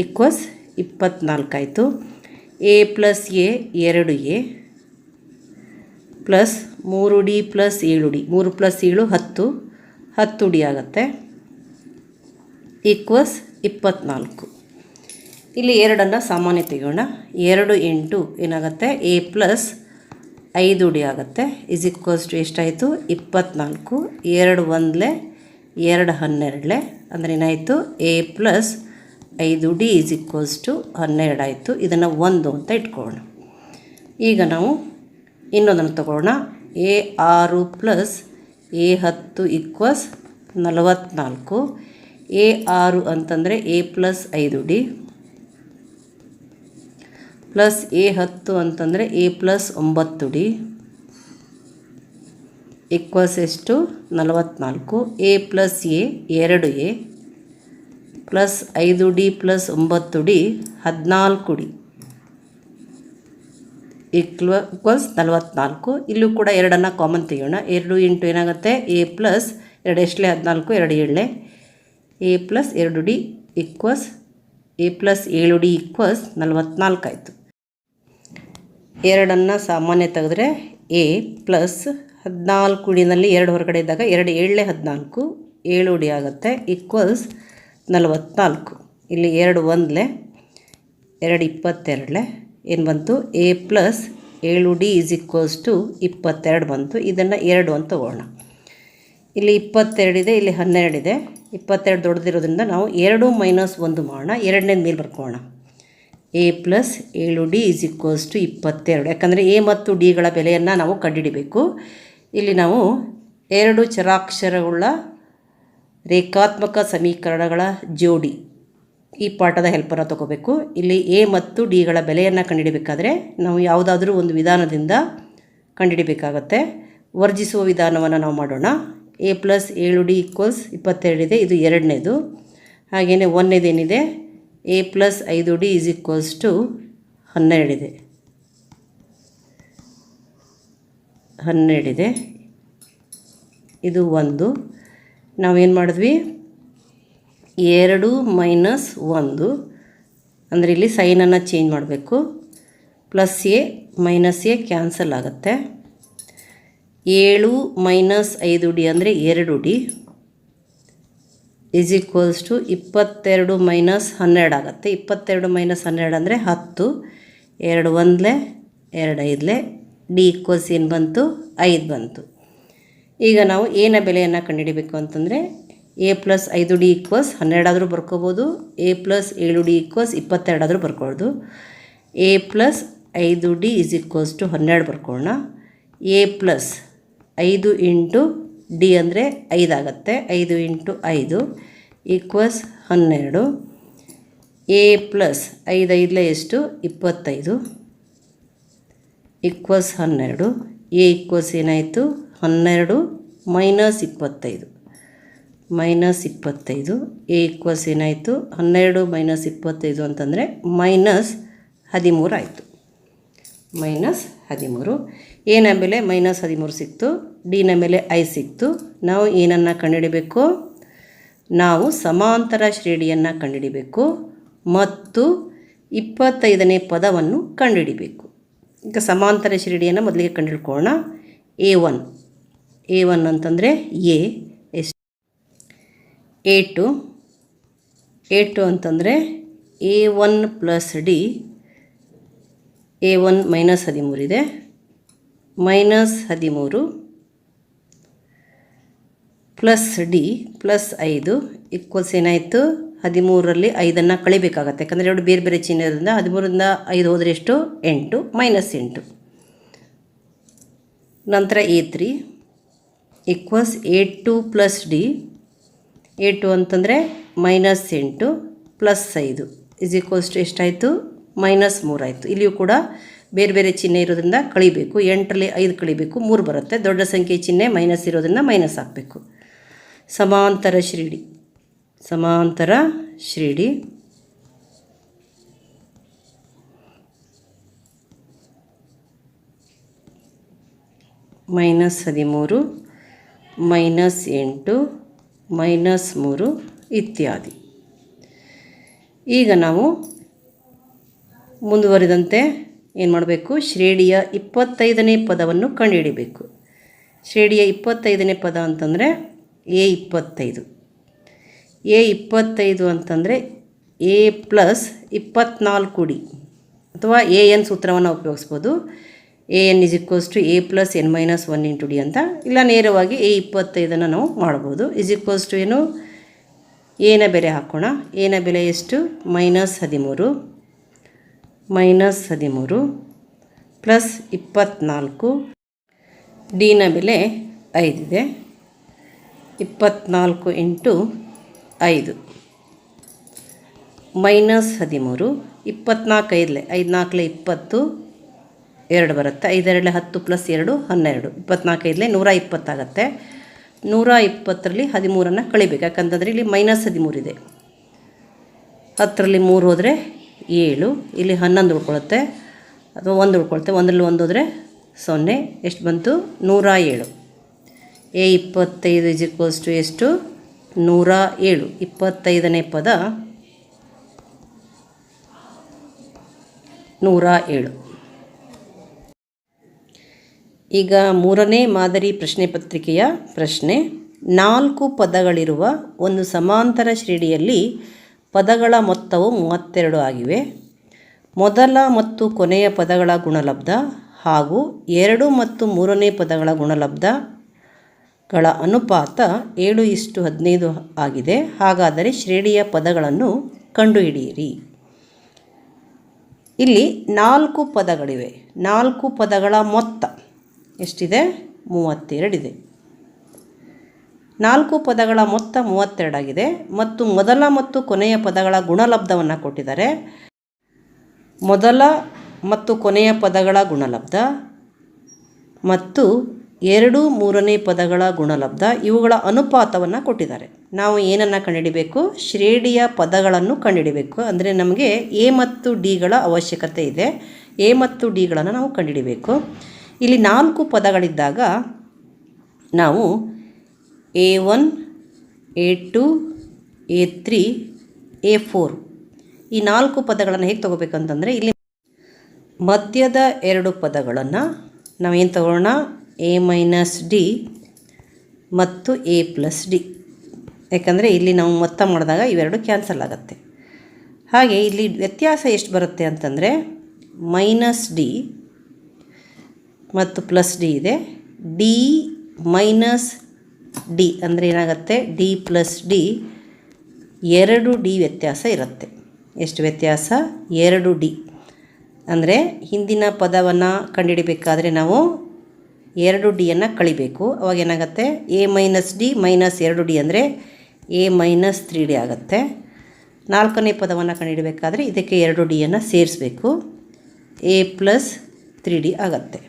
equals 24 ಆಯಿತು. A plus A 2 A plus 3 D plus 7 D 3 plus 7 10 D ಆಗುತ್ತೆ equals 24. ಇಲ್ಲಿ 2 ಸಾಮಾನ್ಯ ತೆಗೋಣ. 2 into ಏನಾಗುತ್ತೆ A plus 5 D ಆಗುತ್ತೆ is equals to ಎಷ್ಟಾಯಿತು 24. 2 1 2 12 ಅಂದರೆ ಏನಾಯಿತು A plus 5 d is equals to 12 ಆಯಿತು. ಇದನ್ನು 1 ಅಂತ ಇಟ್ಕೊಳ್ಳೋಣ. ಈಗ ನಾವು ಇನ್ನೊಂದನ್ನು ತಗೊಳ್ಳೋಣ. A 6 plus A 10 equals 44. A 6 ಅಂತಂದರೆ A plus 5 D plus A 10 ಅಂತಂದರೆ ಎ ಪ್ಲಸ್ 9 ಡಿ ಈಕ್ವಸ್ ಎಷ್ಟು 44. A plus A 2 A plus 5 D plus 9 D 14 D equals 44. ಇಲ್ಲೂ ಕೂಡ 2 ಕಾಮನ್ ತೆಗೆಯೋಣ. 2 ಇಂಟು ಏನಾಗುತ್ತೆ A plus 2 ಎಷ್ಟಲೇ 14 2 7 A plus 2 D equals A plus 7 D equals 44 ಆಯಿತು. 2 ಸಾಮಾನ್ಯ ತೆಗೆದ್ರೆ A plus 14 ಡಿನಲ್ಲಿ 2 ಹೊರಗಡೆ ಇದ್ದಾಗ 2 7 14 7 ಡಿ ಆಗುತ್ತೆ ಈಕ್ವಲ್ಸ್ 44. ಇಲ್ಲಿ 2 1 2 22 ಏನು ಬಂತು A plus 7 D is equals to 22 ಬಂತು. ಇದನ್ನು 2 ಅಂತ ತಗೊಳ್ಳೋಣ. ಇಲ್ಲಿ 22 ಇದೆ, ಇಲ್ಲಿ 12 ಇದೆ. 22 ದೊಡ್ಡದಿರೋದ್ರಿಂದ ನಾವು 2 ಮೈನಸ್ 1 ಮಾಡೋಣ. 2ನೇ ಮೇಲೆ ಬರ್ಕೊಳ್ಳೋಣ. A plus 7 D is equals to 22. ಯಾಕಂದರೆ ಎ ಮತ್ತು ಡಿಗಳ ಬೆಲೆಯನ್ನು ನಾವು ಕಂಡುಹಿಡಿಬೇಕು. ಇಲ್ಲಿ ನಾವು 2 ಚರಾಕ್ಷರಗಳ ರೇಖಾತ್ಮಕ ಸಮೀಕರಣಗಳ ಜೋಡಿ ಈ ಪಾಠದ ಹೆಲ್ಪನ್ನು ತಗೋಬೇಕು. ಇಲ್ಲಿ ಎ ಮತ್ತು ಡಿಗಳ ಬೆಲೆಯನ್ನು ಕಂಡುಹಿಡಬೇಕಾದ್ರೆ ನಾವು ಯಾವುದಾದ್ರೂ ಒಂದು ವಿಧಾನದಿಂದ ಕಂಡುಹಿಡಬೇಕಾಗತ್ತೆ. ವರ್ಜಿಸುವ ವಿಧಾನವನ್ನು ನಾವು ಮಾಡೋಣ. ಎ ಪ್ಲಸ್ 7 ಡಿ ಈಕ್ವಲ್ಸ್ 22 ಇದೆ, ಇದು 2ನೇದು. ಹಾಗೆಯೇ 1ನೇದೇನಿದೆ a plus 5 d is equals to 12 ಇದೆ. 12 ಇದೆ, ಇದು 1. ನಾವೇನು ಮಾಡಿದ್ವಿ 2 ಮೈನಸ್ 1 ಅಂದರೆ ಇಲ್ಲಿ ಸೈನನ್ನು ಚೇಂಜ್ ಮಾಡಬೇಕು. Plus A minus A cancel ಆಗುತ್ತೆ. 7 ಮೈನಸ್ 5 ಡಿ ಅಂದರೆ 2 D is equals to 22 minus 12 ಆಗುತ್ತೆ. 22 ಮೈನಸ್ 12 ಅಂದರೆ 10. 2 1 2 5 ಡಿ ಈಕ್ವಲ್ಸ್ ಏನು ಬಂತು 5 ಬಂತು. ಈಗ ನಾವು ಎನ ಬೆಲೆಯನ್ನು ಕಂಡುಹಿಡಬೇಕು ಅಂತಂದರೆ ಎ ಪ್ಲಸ್ 5 ಡಿ ಈಕ್ವಲ್ಸ್ 12 ಆದರೂ ಬರ್ಕೋಬೋದು. ಎ ಪ್ಲಸ್ 7 ಡಿ ಈಕ್ವಲ್ಸ್ 22 ಆದರೂ ಬರ್ಕೊಳ್ಳೋದು. A plus 5 d is equals to 12 ಬರ್ಕೊಳ್ಳೋಣ. ಎ ಪ್ಲಸ್ 5 ಇಂಟು ಡಿ ಅಂದರೆ 5 ಆಗುತ್ತೆ. 5 ಇಂಟು 5 ಈಕ್ವಲ್ಸ್ 12. ಎ ಪ್ಲಸ್ 5 5 ಎಷ್ಟು 25 ಈಕ್ವಲ್ಸ್ 12. ಎ ಈಕ್ವಲ್ಸ್ ಏನಾಯಿತು 12 ಮೈನಸ್ 25 ಮೈನಸ್ 25. ಎ ಈಕ್ವಲ್ಸ್ ಏನಾಯಿತು 12 ಮೈನಸ್ 25 ಅಂತಂದರೆ ಮೈನಸ್ 13 ಆಯಿತು. ಮೈನಸ್ 13. ಎನ ಬೆಲೆ ಮೈನಸ್ 13 ಸಿಕ್ತು. ಡಿನ ಮೇಲೆ 5 ಸಿಕ್ತು. ನಾವು ಏನನ್ನು ಕಂಡುಹಿಡಬೇಕು, ನಾವು ಸಮಾಂತರ ಶ್ರೇಣಿಯನ್ನು ಕಂಡುಹಿಡಬೇಕು ಮತ್ತು 25ನೇ ಪದವನ್ನು ಕಂಡುಹಿಡಬೇಕು. ಈಗ ಸಮಾಂತರ ಶ್ರೇಣಿಯನ್ನು ಮೊದಲಿಗೆ ಕಂಡುಹಿಡ್ಕೊಳ್ಳೋಣ. ಎ 1 ಅಂತಂದರೆ ಎ ಎಷ್ಟು ಎ 2 ಅಂತಂದರೆ A 1 plus D. A 1 minus 13 ಇದೆ, minus 13 plus D plus 5 equals ಏನಾಯಿತು 13ರಲ್ಲಿ 5 ಕಳಿಬೇಕಾಗತ್ತೆ. ಯಾಕಂದರೆ 2 ಬೇರೆ ಬೇರೆ ಚಿಹ್ನೆ ಇರೋದ್ರಿಂದ 13ರಿಂದ 5 ಹೋದರೆ ಎಷ್ಟು 8 ಮೈನಸ್ 8. ನಂತರ A 3 equals A 2 plus D. A 2 ಅಂತಂದರೆ minus 8 plus 5 is equals to ಎಷ್ಟಾಯಿತು ಮೈನಸ್ 3 ಆಯಿತು. ಇಲ್ಲಿಯೂ ಕೂಡ ಬೇರೆ ಬೇರೆ ಚಿಹ್ನೆ ಇರೋದ್ರಿಂದ ಕಳಿಬೇಕು. 8ರಲ್ಲಿ 5 ಕಳಿಬೇಕು, 3 ಬರುತ್ತೆ. ದೊಡ್ಡ ಸಂಖ್ಯೆ ಚಿಹ್ನೆ ಮೈನಸ್ ಇರೋದ್ರಿಂದ ಮೈನಸ್ ಹಾಕಬೇಕು. ಸಮಾಂತರ ಶ್ರೇಣಿ ಮೈನಸ್ 13 -8 -3 ಇತ್ಯಾದಿ. ಈಗ ನಾವು ಮುಂದುವರಿದಂತೆ ಏನು ಮಾಡಬೇಕು, ಶ್ರೇಣಿಯ 25ನೇ ಪದವನ್ನು ಕಂಡುಹಿಡಿಬೇಕು. ಶ್ರೇಣಿಯ 25ನೇ ಪದ ಅಂತಂದರೆ A25. A25 ಅಂತಂದರೆ A+24D ಅಥವಾ AN ಸೂತ್ರವನ್ನು ಉಪಯೋಗಿಸ್ಬೋದು. AN = A + n - 1 × D ಅಂತ, ಇಲ್ಲ ನೇರವಾಗಿ A25 ನಾವು ಮಾಡ್ಬೋದು. ಏನು, ಎನ ಬೆಲೆ ಹಾಕೋಣ. ಎನ ಬೆಲೆ ಎಷ್ಟು, -13 + 24. ಡಿನ ಬೆಲೆ 5 ಇದೆ. 24 × 5 -13. 24 5 4 20, 2 ಬರುತ್ತೆ. 5 2 10 + 2 12. 24 5 120 ಆಗುತ್ತೆ. 120ರಲ್ಲಿ 13 ಕಳಿಬೇಕು, ಯಾಕಂತಂದರೆ ಇಲ್ಲಿ -13 ಇದೆ. 10ರಲ್ಲಿ 3 ಹೋದರೆ 7, ಇಲ್ಲಿ 11 ಉಳ್ಕೊಳ್ಳುತ್ತೆ ಅಥವಾ 1 ಉಳ್ಕೊಳುತ್ತೆ. 1ರಲ್ಲಿ 1 ಹೋದರೆ 0. ಎಷ್ಟು ಬಂತು, 107. A25 ಎಷ್ಟು, 107. 25ನೇ ಪದ 107. ಈಗ 3ನೇ ಮಾದರಿ ಪ್ರಶ್ನೆ ಪತ್ರಿಕೆಯ ಪ್ರಶ್ನೆ. 4 ಪದಗಳಿರುವ ಒಂದು ಸಮಾಂತರ ಶ್ರೇಣಿಯಲ್ಲಿ ಪದಗಳ ಮೊತ್ತವು 32 ಆಗಿವೆ. ಮೊದಲ ಮತ್ತು ಕೊನೆಯ ಪದಗಳ ಗುಣಲಬ್ಧ ಹಾಗೂ 2 ಮತ್ತು 3ನೇ ಪದಗಳ ಗುಣಲಬ್ಧಗಳ ಅನುಪಾತ 7:15 ಆಗಿದೆ. ಹಾಗಾದರೆ ಶ್ರೇಣಿಯ ಪದಗಳನ್ನು ಕಂಡುಹಿಡಿಯಿರಿ. ಇಲ್ಲಿ 4 ಪದಗಳಿವೆ. 4 ಪದಗಳ ಮೊತ್ತ ಎಷ್ಟಿದೆ, 32 ಇದೆ. 4 ಪದಗಳ ಮೊತ್ತ 32 ಆಗಿದೆ ಮತ್ತು ಮೊದಲ ಮತ್ತು ಕೊನೆಯ ಪದಗಳ ಗುಣಲಬ್ಧವನ್ನು ಕೊಟ್ಟಿದ್ದಾರೆ. ಮೊದಲ ಮತ್ತು ಕೊನೆಯ ಪದಗಳ ಗುಣಲಬ್ಧ ಮತ್ತು 2 3ನೇ ಪದಗಳ ಗುಣಲಬ್ಧ, ಇವುಗಳ ಅನುಪಾತವನ್ನು ಕೊಟ್ಟಿದ್ದಾರೆ. ನಾವು ಏನನ್ನು ಕಂಡುಹಿಡಿಬೇಕು, ಶ್ರೇಣಿಯ ಪದಗಳನ್ನು ಕಂಡುಹಿಡಿಬೇಕು. ಅಂದರೆ ನಮಗೆ ಎ ಮತ್ತು ಡಿಗಳ ಅವಶ್ಯಕತೆ ಇದೆ. ಎ ಮತ್ತು ಡಿಗಳನ್ನು ನಾವು ಕಂಡುಹಿಡಿಬೇಕು. ಇಲ್ಲಿ 4 ಪದಗಳಿದ್ದಾಗ ನಾವು A1 A2 A3 A4 ಈ 4 ಪದಗಳನ್ನು ಹೇಗೆ ತೊಗೋಬೇಕಂತಂದರೆ, ಇಲ್ಲಿ ಮಧ್ಯದ 2 ಪದಗಳನ್ನು ನಾವೇನು ತಗೊಳ್ಳೋಣ, A - D ಮತ್ತು A + D. ಯಾಕಂದರೆ ಇಲ್ಲಿ ನಾವು ಮೊತ್ತ ಮಾಡಿದಾಗ ಇವೆರಡು ಕ್ಯಾನ್ಸಲ್ ಆಗುತ್ತೆ. ಹಾಗೆ ಇಲ್ಲಿ ವ್ಯತ್ಯಾಸ ಎಷ್ಟು ಬರುತ್ತೆ ಅಂತಂದರೆ -D ಮತ್ತು +D ಇದೆ. D - D ಅಂದರೆ ಏನಾಗುತ್ತೆ, D + D 2D ವ್ಯತ್ಯಾಸ ಇರುತ್ತೆ. ಎಷ್ಟು ವ್ಯತ್ಯಾಸ, 2D. ಅಂದರೆ ಹಿಂದಿನ ಪದವನ್ನು ಕಂಡುಹಿಡಿಬೇಕಾದ್ರೆ ನಾವು 2Dಯನ್ನು ಕಳಿಬೇಕು. ಅವಾಗ ಏನಾಗುತ್ತೆ, A - D - 2D ಅಂದರೆ A - 3D ಆಗುತ್ತೆ. 4ನೇ ಪದವನ್ನು ಕಂಡುಹಿಡಬೇಕಾದ್ರೆ ಇದಕ್ಕೆ 2Dಯನ್ನು ಸೇರಿಸಬೇಕು, A + 3D ಆಗುತ್ತೆ.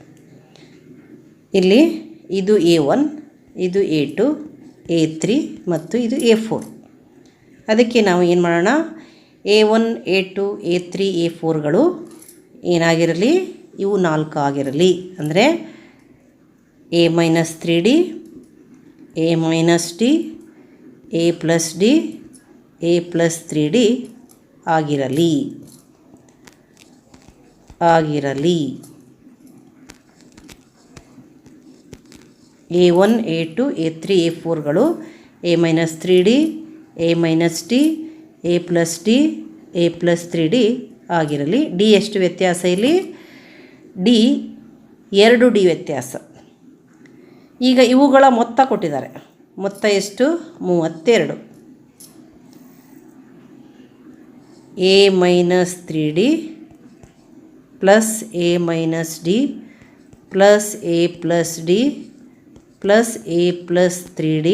ಇಲ್ಲಿ ಇದು A1, ಇದು A2, A3 ಮತ್ತು ಇದು A4. ಅದಕ್ಕೆ ನಾವು ಏನು ಮಾಡೋಣ, A1 A2 A3 A4ಗಳು ಏನಾಗಿರಲಿ, ಇವು 4 ಆಗಿರಲಿ. ಅಂದರೆ A - 3D, A - D, A + D, A + 3D ಆಗಿರಲಿ. A1 A2 A3 A4ಗಳು A - 3D, A - D, A + D, A + 3D ಆಗಿರಲಿ. ಡಿ ಎಷ್ಟು ವ್ಯತ್ಯಾಸ, ಇಲ್ಲಿ ಡಿ 2D ವ್ಯತ್ಯಾಸ. ಈಗ ಇವುಗಳ ಮೊತ್ತ ಕೊಟ್ಟಿದ್ದಾರೆ. ಮೊತ್ತ ಎಷ್ಟು, 32. A - 3D + A - D + A + D + A + 3D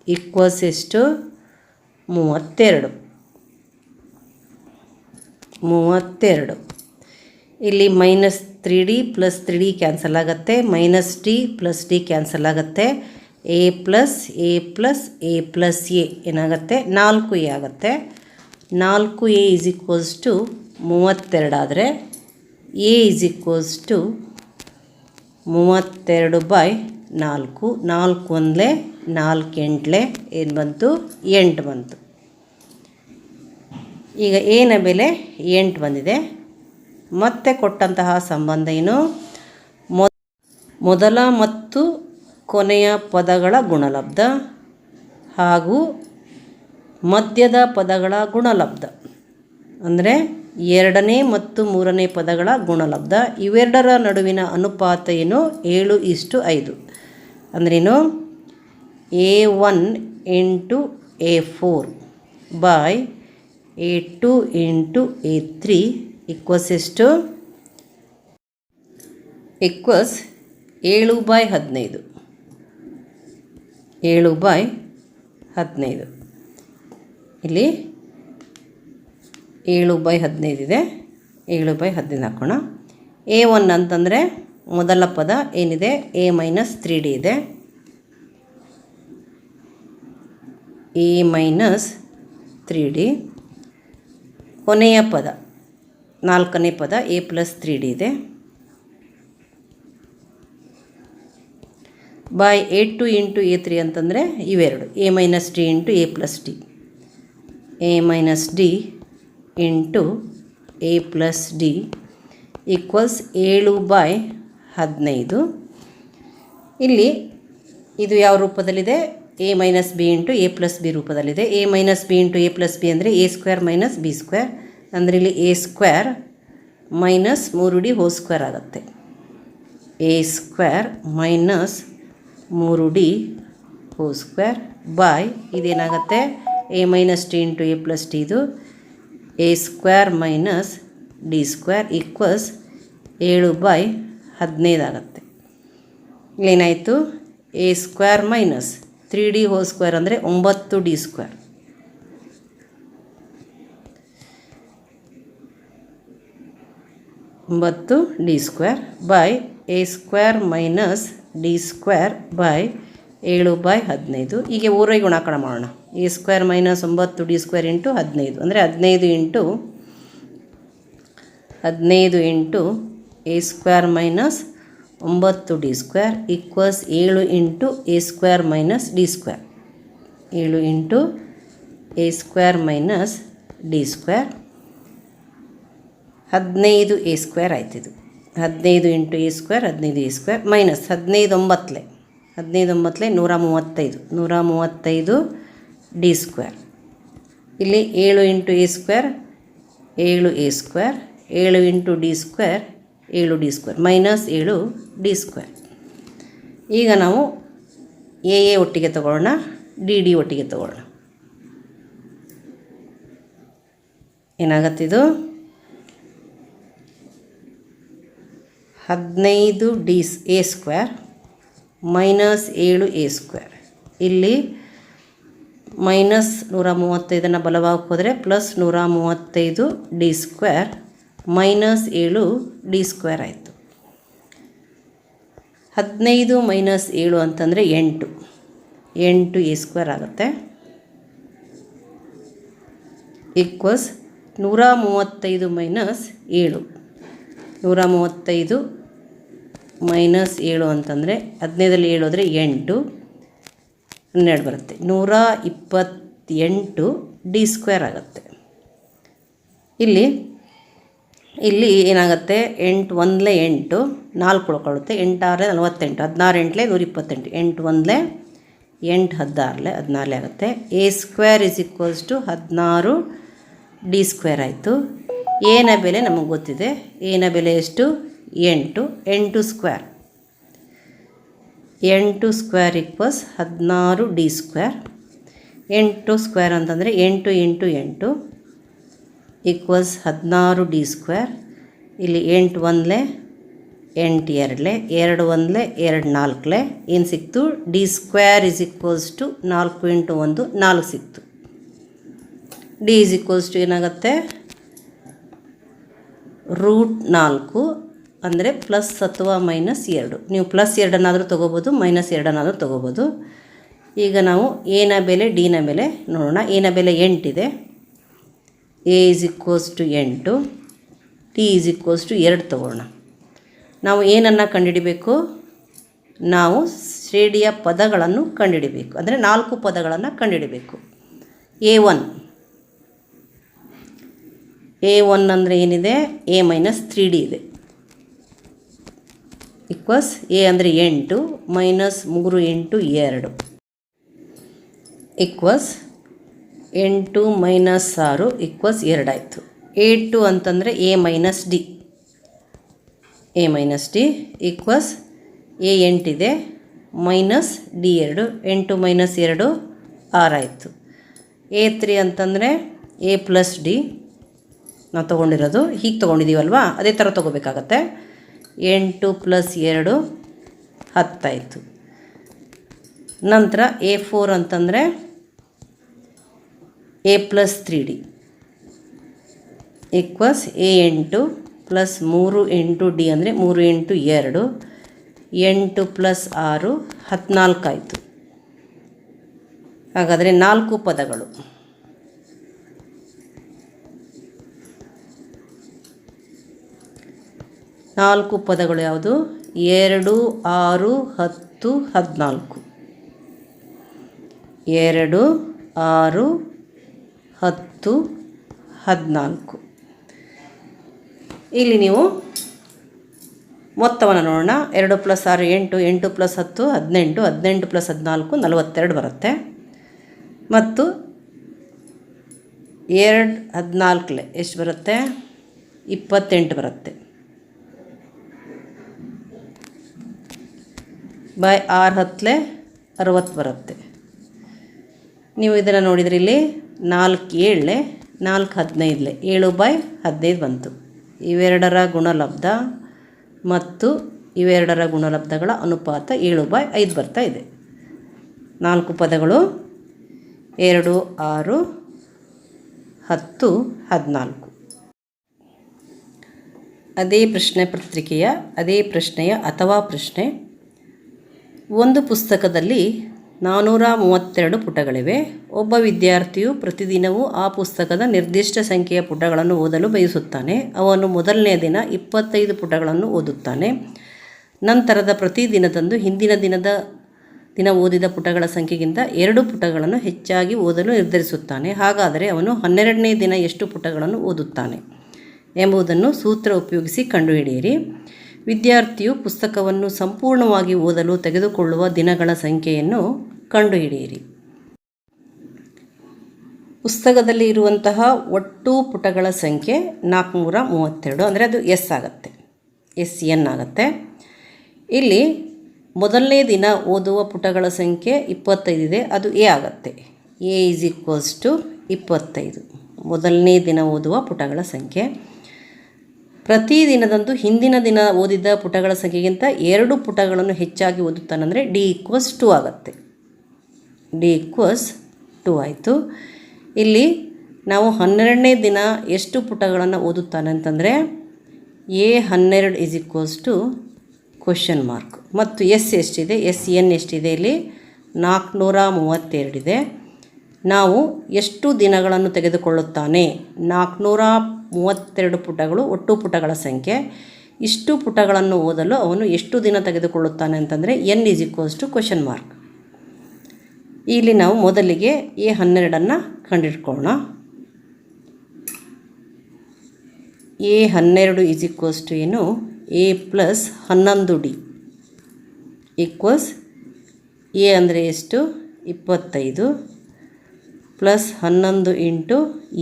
= ಎಷ್ಟು, 32. ಇಲ್ಲಿ -3D + 3D ಕ್ಯಾನ್ಸಲ್ ಆಗುತ್ತೆ, -D + D ಕ್ಯಾನ್ಸಲ್ ಆಗುತ್ತೆ. A + A + A + A ಏನಾಗುತ್ತೆ, 4A ಆಗುತ್ತೆ. 4A = 32 ಆದರೆ A = 32/4. 4, 4 ಒಂದಲೇ 4 ಎಂಟ್ಲೆ ಏನು ಬಂತು 8 ಬಂತು. ಈಗ ಎನ ಬೆಲೆ 8 ಬಂದಿದೆ. ಮತ್ತೆ ಕೊಟ್ಟಂತಹ ಸಂಬಂಧ ಏನು? ಮೊದಲ ಮತ್ತು ಕೊನೆಯ ಪದಗಳ ಗುಣಲಬ್ಧ ಹಾಗೂ ಮಧ್ಯದ ಪದಗಳ ಗುಣಲಬ್ಧ, ಅಂದರೆ ಎರಡನೇ ಮತ್ತು ಮೂರನೇ ಪದಗಳ ಗುಣಲಬ್ಧ, ಇವೆರಡರ ನಡುವಿನ ಅನುಪಾತ ಏನು? 7:5. ಅಂದ್ರೇನು? A1 into A4 by A2 into A3 equals ಎಷ್ಟು? ಈಕ್ವಸ್ 7/15. 7/15. ಇಲ್ಲಿ 7/15 ಇದೆ. 7/15 ಹಾಕೋಣ. A1 ಅಂತಂದರೆ ಮೊದಲ ಪದ ಏನಿದೆ? A-3D ಇದೆ. A-3D. ಕೊನೆಯ ಪದ ನಾಲ್ಕನೇ ಪದ A+3D ಇದೆ. ಬೈ A2 ಇಂಟು A3 ಅಂತಂದರೆ ಇವೆರಡು A-D into A+D. A-D into A+D equals 7/15. ಇಲ್ಲಿ ಇದು ಯಾವ ರೂಪದಲ್ಲಿದೆ? A-B ಇಂಟು A+B ರೂಪದಲ್ಲಿದೆ. A-B ಇಂಟು A+B ಅಂದರೆ A² - B². ಅಂದರೆ ಇಲ್ಲಿ A² minus 3D whole square ಆಗುತ್ತೆ. A² minus 3D whole square by ಇದೇನಾಗುತ್ತೆ? A-D ಇಂಟು A+D ಇದು A² ಮೈನಸ್ D² ಈಕ್ವಲ್ಸ್ 7/15 ಆಗುತ್ತೆ. ಇಲ್ಲೇನಾಯಿತು? A² minus 3D whole square ಅಂದರೆ 9D². 9D² by A² minus D² by 7/15. ಹೀಗೆ ಊರೈ ಗುಣಾಕಾರ ಮಾಡೋಣ. A² ಮೈನಸ್ 9D² ಇಂಟು 15 ಅಂದರೆ 15 into A² minus 9D² equals 7 into A² minus D². 7 into A² minus D². 15 A² ಆಯ್ತಿದು. 15 into A² 15 A² minus 15 9 135 135 D². ಇಲ್ಲಿ 7 into A² 7 A² 7 into D² 7 D² minus 7 D². ಈಗ ನಾವು A ಒಟ್ಟಿಗೆ ತಗೊಳ್ಳೋಣ, D ಒಟ್ಟಿಗೆ ತಗೊಳ್ಳೋಣ. ಏನಾಗತ್ತಿದು? 15 A² minus 7 A². ಇಲ್ಲಿ minus 135 ಬಲವಾಗಿ ಹೋದರೆ ಪ್ಲಸ್ 135 D² ಮೈನಸ್ 7 D² ಆಯಿತು. 15 ಮೈನಸ್ 7 ಅಂತಂದರೆ 8 A² ಆಗುತ್ತೆ. Equals 135 minus 7. 135 ಮೈನಸ್ 7 ಅಂತಂದರೆ 15ರಲ್ಲಿ 7 ಹೋದರೆ 8 12 ಬರುತ್ತೆ. 128 D² ಆಗುತ್ತೆ. ಇಲ್ಲಿ ಏನಾಗುತ್ತೆ? 8 1 8 4 ಉಳ್ಕೊಳ್ಳುತ್ತೆ. 8 6 48 16 8 128 8 1 8 16 14 ಆಗುತ್ತೆ. A² is equals to 16 D² ಆಯಿತು. ಎನ ಬೆಲೆ ನಮಗೆ ಗೊತ್ತಿದೆ. ಎನ ಬೆಲೆ ಎಷ್ಟು? 8 ಸ್ಕ್ವೇರ್. 8² equals 16 D². 8 ಸ್ಕ್ವೇರ್ ಅಂತಂದರೆ 8 ಇಂಟು 8 ಈಕ್ವಲ್ಸ್ 16 D². ಇಲ್ಲಿ 8 1 8 2 2 1 2 4 ಏನು ಸಿಕ್ತು? D² is equals to 4 into 1 4 ಸಿಕ್ತು. ಡಿ ಇಸ್ ಈಕ್ವಲ್ಸ್ ಟು ಏನಾಗುತ್ತೆ? √4 ಅಂದರೆ ಪ್ಲಸ್ ಅಥವಾ ಮೈನಸ್ 2. ನೀವು ಪ್ಲಸ್ 2 ತೊಗೋಬೋದು, ಮೈನಸ್ 2 ತೊಗೋಬೋದು. ಈಗ ನಾವು ಎನ ಬೆಲೆ ಡಿನ ಬೆಲೆ ನೋಡೋಣ. ಎನ ಬೆಲೆ 8 ಇದೆ. A is equals to 8, T is equals to 2 ತೊಗೊಳ್ಳೋಣ. ನಾವು ಏನನ್ನು ಕಂಡುಹಿಡಿಬೇಕು? ನಾವು ಶ್ರೇಣಿಯ ಪದಗಳನ್ನು ಕಂಡುಹಿಡಿಬೇಕು. ಅಂದರೆ 4 ಪದಗಳನ್ನು ಕಂಡುಹಿಡಿಬೇಕು. A1 ಅಂದರೆ ಏನಿದೆ, A-3D ಇದೆ. ಈಕ್ವಸ್ A ಅಂದರೆ 8 minus 3 into 2 equals 8 minus 6 equals 2 ಆಯಿತು. A2 ಅಂತಂದರೆ A-D ಈಕ್ವಸ್ A8 ಇದೆ ಮೈನಸ್ D2 8 ಮೈನಸ್ 2 6 ಆಯಿತು. A3 ಅಂತಂದರೆ A+D ನಾವು ತೊಗೊಂಡಿರೋದು ಹೀಗೆ ತೊಗೊಂಡಿದ್ದೀವಲ್ವಾ, ಅದೇ ಥರ ತೊಗೋಬೇಕಾಗತ್ತೆ. 8 + 2 10 ಆಯಿತು. ನಂತರ A4 ಅಂತಂದರೆ A+3D equals A8 plus 3 into D ಅಂದರೆ 3 ಇಂಟು 2 8 + 6 14 ಆಯಿತು. ಹಾಗಾದರೆ 4 ಪದಗಳು. ನಾಲ್ಕು ಪದಗಳು ಯಾವುದು? 2 6 10 14. 2 6 10 14. ಇಲ್ಲಿ ನೀವು ಮೊತ್ತವನ್ನು ನೋಡೋಣ. 2 + 6 8 8 + 10 18 18 + 14 42 ಬರುತ್ತೆ. ಮತ್ತು 2 14 ಎಷ್ಟು ಬರುತ್ತೆ? 28 ಬರುತ್ತೆ. ಬೈ 6 10 60 ಬರುತ್ತೆ. ನೀವು ಇದನ್ನು ನೋಡಿದರೆ ಇಲ್ಲಿ 4 7 4 15 7/15 ಬಂತು. ಇವೆರಡರ ಗುಣಲಬ್ಧ ಮತ್ತು ಇವೆರಡರ ಗುಣಲಬ್ಧಗಳ ಅನುಪಾತ 7/5 ಬರ್ತಾ ಇದೆ. 4 ಪದಗಳು 2 6 10 14. ಅದೇ ಪ್ರಶ್ನೆ ಪತ್ರಿಕೆಯ ಅದೇ ಪ್ರಶ್ನೆಯ ಅಥವಾ ಪ್ರಶ್ನೆ. ಒಂದು ಪುಸ್ತಕದಲ್ಲಿ 432 ಪುಟಗಳಿವೆ. ಒಬ್ಬ ವಿದ್ಯಾರ್ಥಿಯು ಪ್ರತಿದಿನವೂ ಆ ಪುಸ್ತಕದ ನಿರ್ದಿಷ್ಟ ಸಂಖ್ಯೆಯ ಪುಟಗಳನ್ನು ಓದಲು ಬಯಸುತ್ತಾನೆ. ಅವನು ಮೊದಲನೇ ದಿನ 25 ಪುಟಗಳನ್ನು ಓದುತ್ತಾನೆ. ನಂತರದ ಪ್ರತಿ ದಿನದಂದು ಹಿಂದಿನ ದಿನ ಓದಿದ ಪುಟಗಳ ಸಂಖ್ಯೆಗಿಂತ 2 ಪುಟಗಳನ್ನು ಹೆಚ್ಚಾಗಿ ಓದಲು ನಿರ್ಧರಿಸುತ್ತಾನೆ. ಹಾಗಾದರೆ ಅವನು 12ನೇ ದಿನ ಎಷ್ಟು ಪುಟಗಳನ್ನು ಓದುತ್ತಾನೆ ಎಂಬುದನ್ನು ಸೂತ್ರ ಉಪಯೋಗಿಸಿ ಕಂಡುಹಿಡಿಯಿರಿ. ವಿದ್ಯಾರ್ಥಿಯು ಪುಸ್ತಕವನ್ನು ಸಂಪೂರ್ಣವಾಗಿ ಓದಲು ತೆಗೆದುಕೊಳ್ಳುವ ದಿನಗಳ ಸಂಖ್ಯೆಯನ್ನು ಕಂಡುಹಿಡಿಯಿರಿ. ಪುಸ್ತಕದಲ್ಲಿ ಇರುವಂತಹ ಒಟ್ಟು ಪುಟಗಳ ಸಂಖ್ಯೆ 432, ಅಂದರೆ ಅದು SN ಆಗುತ್ತೆ. ಇಲ್ಲಿ ಮೊದಲನೇ ದಿನ ಓದುವ ಪುಟಗಳ ಸಂಖ್ಯೆ 25 ಇದೆ, ಅದು A ಆಗುತ್ತೆ. A = 25 ಮೊದಲನೇ ದಿನ ಓದುವ ಪುಟಗಳ ಸಂಖ್ಯೆ. ಪ್ರತಿ ದಿನದಂದು ಹಿಂದಿನ ದಿನ ಓದಿದ ಪುಟಗಳ ಸಂಖ್ಯೆಗಿಂತ 2 ಪುಟಗಳನ್ನು ಹೆಚ್ಚಾಗಿ ಓದುತ್ತಾನಂದರೆ D = 2 ಆಗುತ್ತೆ. D = 2 ಆಯಿತು. ಇಲ್ಲಿ ನಾವು 12ನೇ ದಿನ ಎಷ್ಟು ಪುಟಗಳನ್ನು ಓದುತ್ತಾನೆ ಅಂತಂದರೆ A12 = ? ಮತ್ತು S ಎಷ್ಟಿದೆ? SN ಎಷ್ಟಿದೆ? ಇಲ್ಲಿ 432 ಇದೆ. ನಾವು ಎಷ್ಟು ದಿನಗಳನ್ನು ತೆಗೆದುಕೊಳ್ಳುತ್ತಾನೆ? 432 ಪುಟಗಳು ಒಟ್ಟು ಪುಟಗಳ ಸಂಖ್ಯೆ. ಇಷ್ಟು ಪುಟಗಳನ್ನು ಓದಲು ಅವನು ಎಷ್ಟು ದಿನ ತೆಗೆದುಕೊಳ್ಳುತ್ತಾನೆ ಅಂತಂದರೆ N = ? ಇಲ್ಲಿ ನಾವು ಮೊದಲಿಗೆ A12 ಕಂಡುಹಿಡ್ಕೊಳ್ಳೋಣ. A12 ಏನು? A + 11D ಈಕ್ವಸ್ A ಅಂದರೆ ಎಷ್ಟು? 25 ಪ್ಲಸ್ 11 ಇಂಟು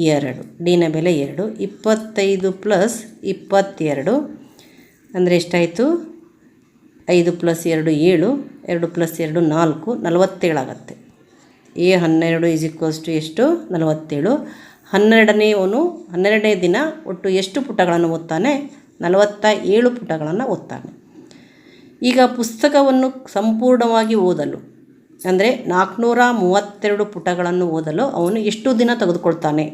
2 ಡಿನ ಬೆಲೆ 2 25 + 22 ಅಂದರೆ ಎಷ್ಟಾಯಿತು? 5 + 2 7 2 + 2 4 47 ಆಗುತ್ತೆ. A12 ಎಷ್ಟು? 47. 12ನೇ ದಿನ ಒಟ್ಟು ಎಷ್ಟು ಪುಟಗಳನ್ನು ಓದ್ತಾನೆ? 47 ಪುಟಗಳನ್ನು ಓದ್ತಾನೆ. ಈಗ ಪುಸ್ತಕವನ್ನು ಸಂಪೂರ್ಣವಾಗಿ ಓದಲು ಅಂದರೆ 432 ಪುಟಗಳನ್ನು ಓದಲು ಅವನು ಎಷ್ಟು ದಿನ ತೆಗೆದುಕೊಳ್ತಾನೆ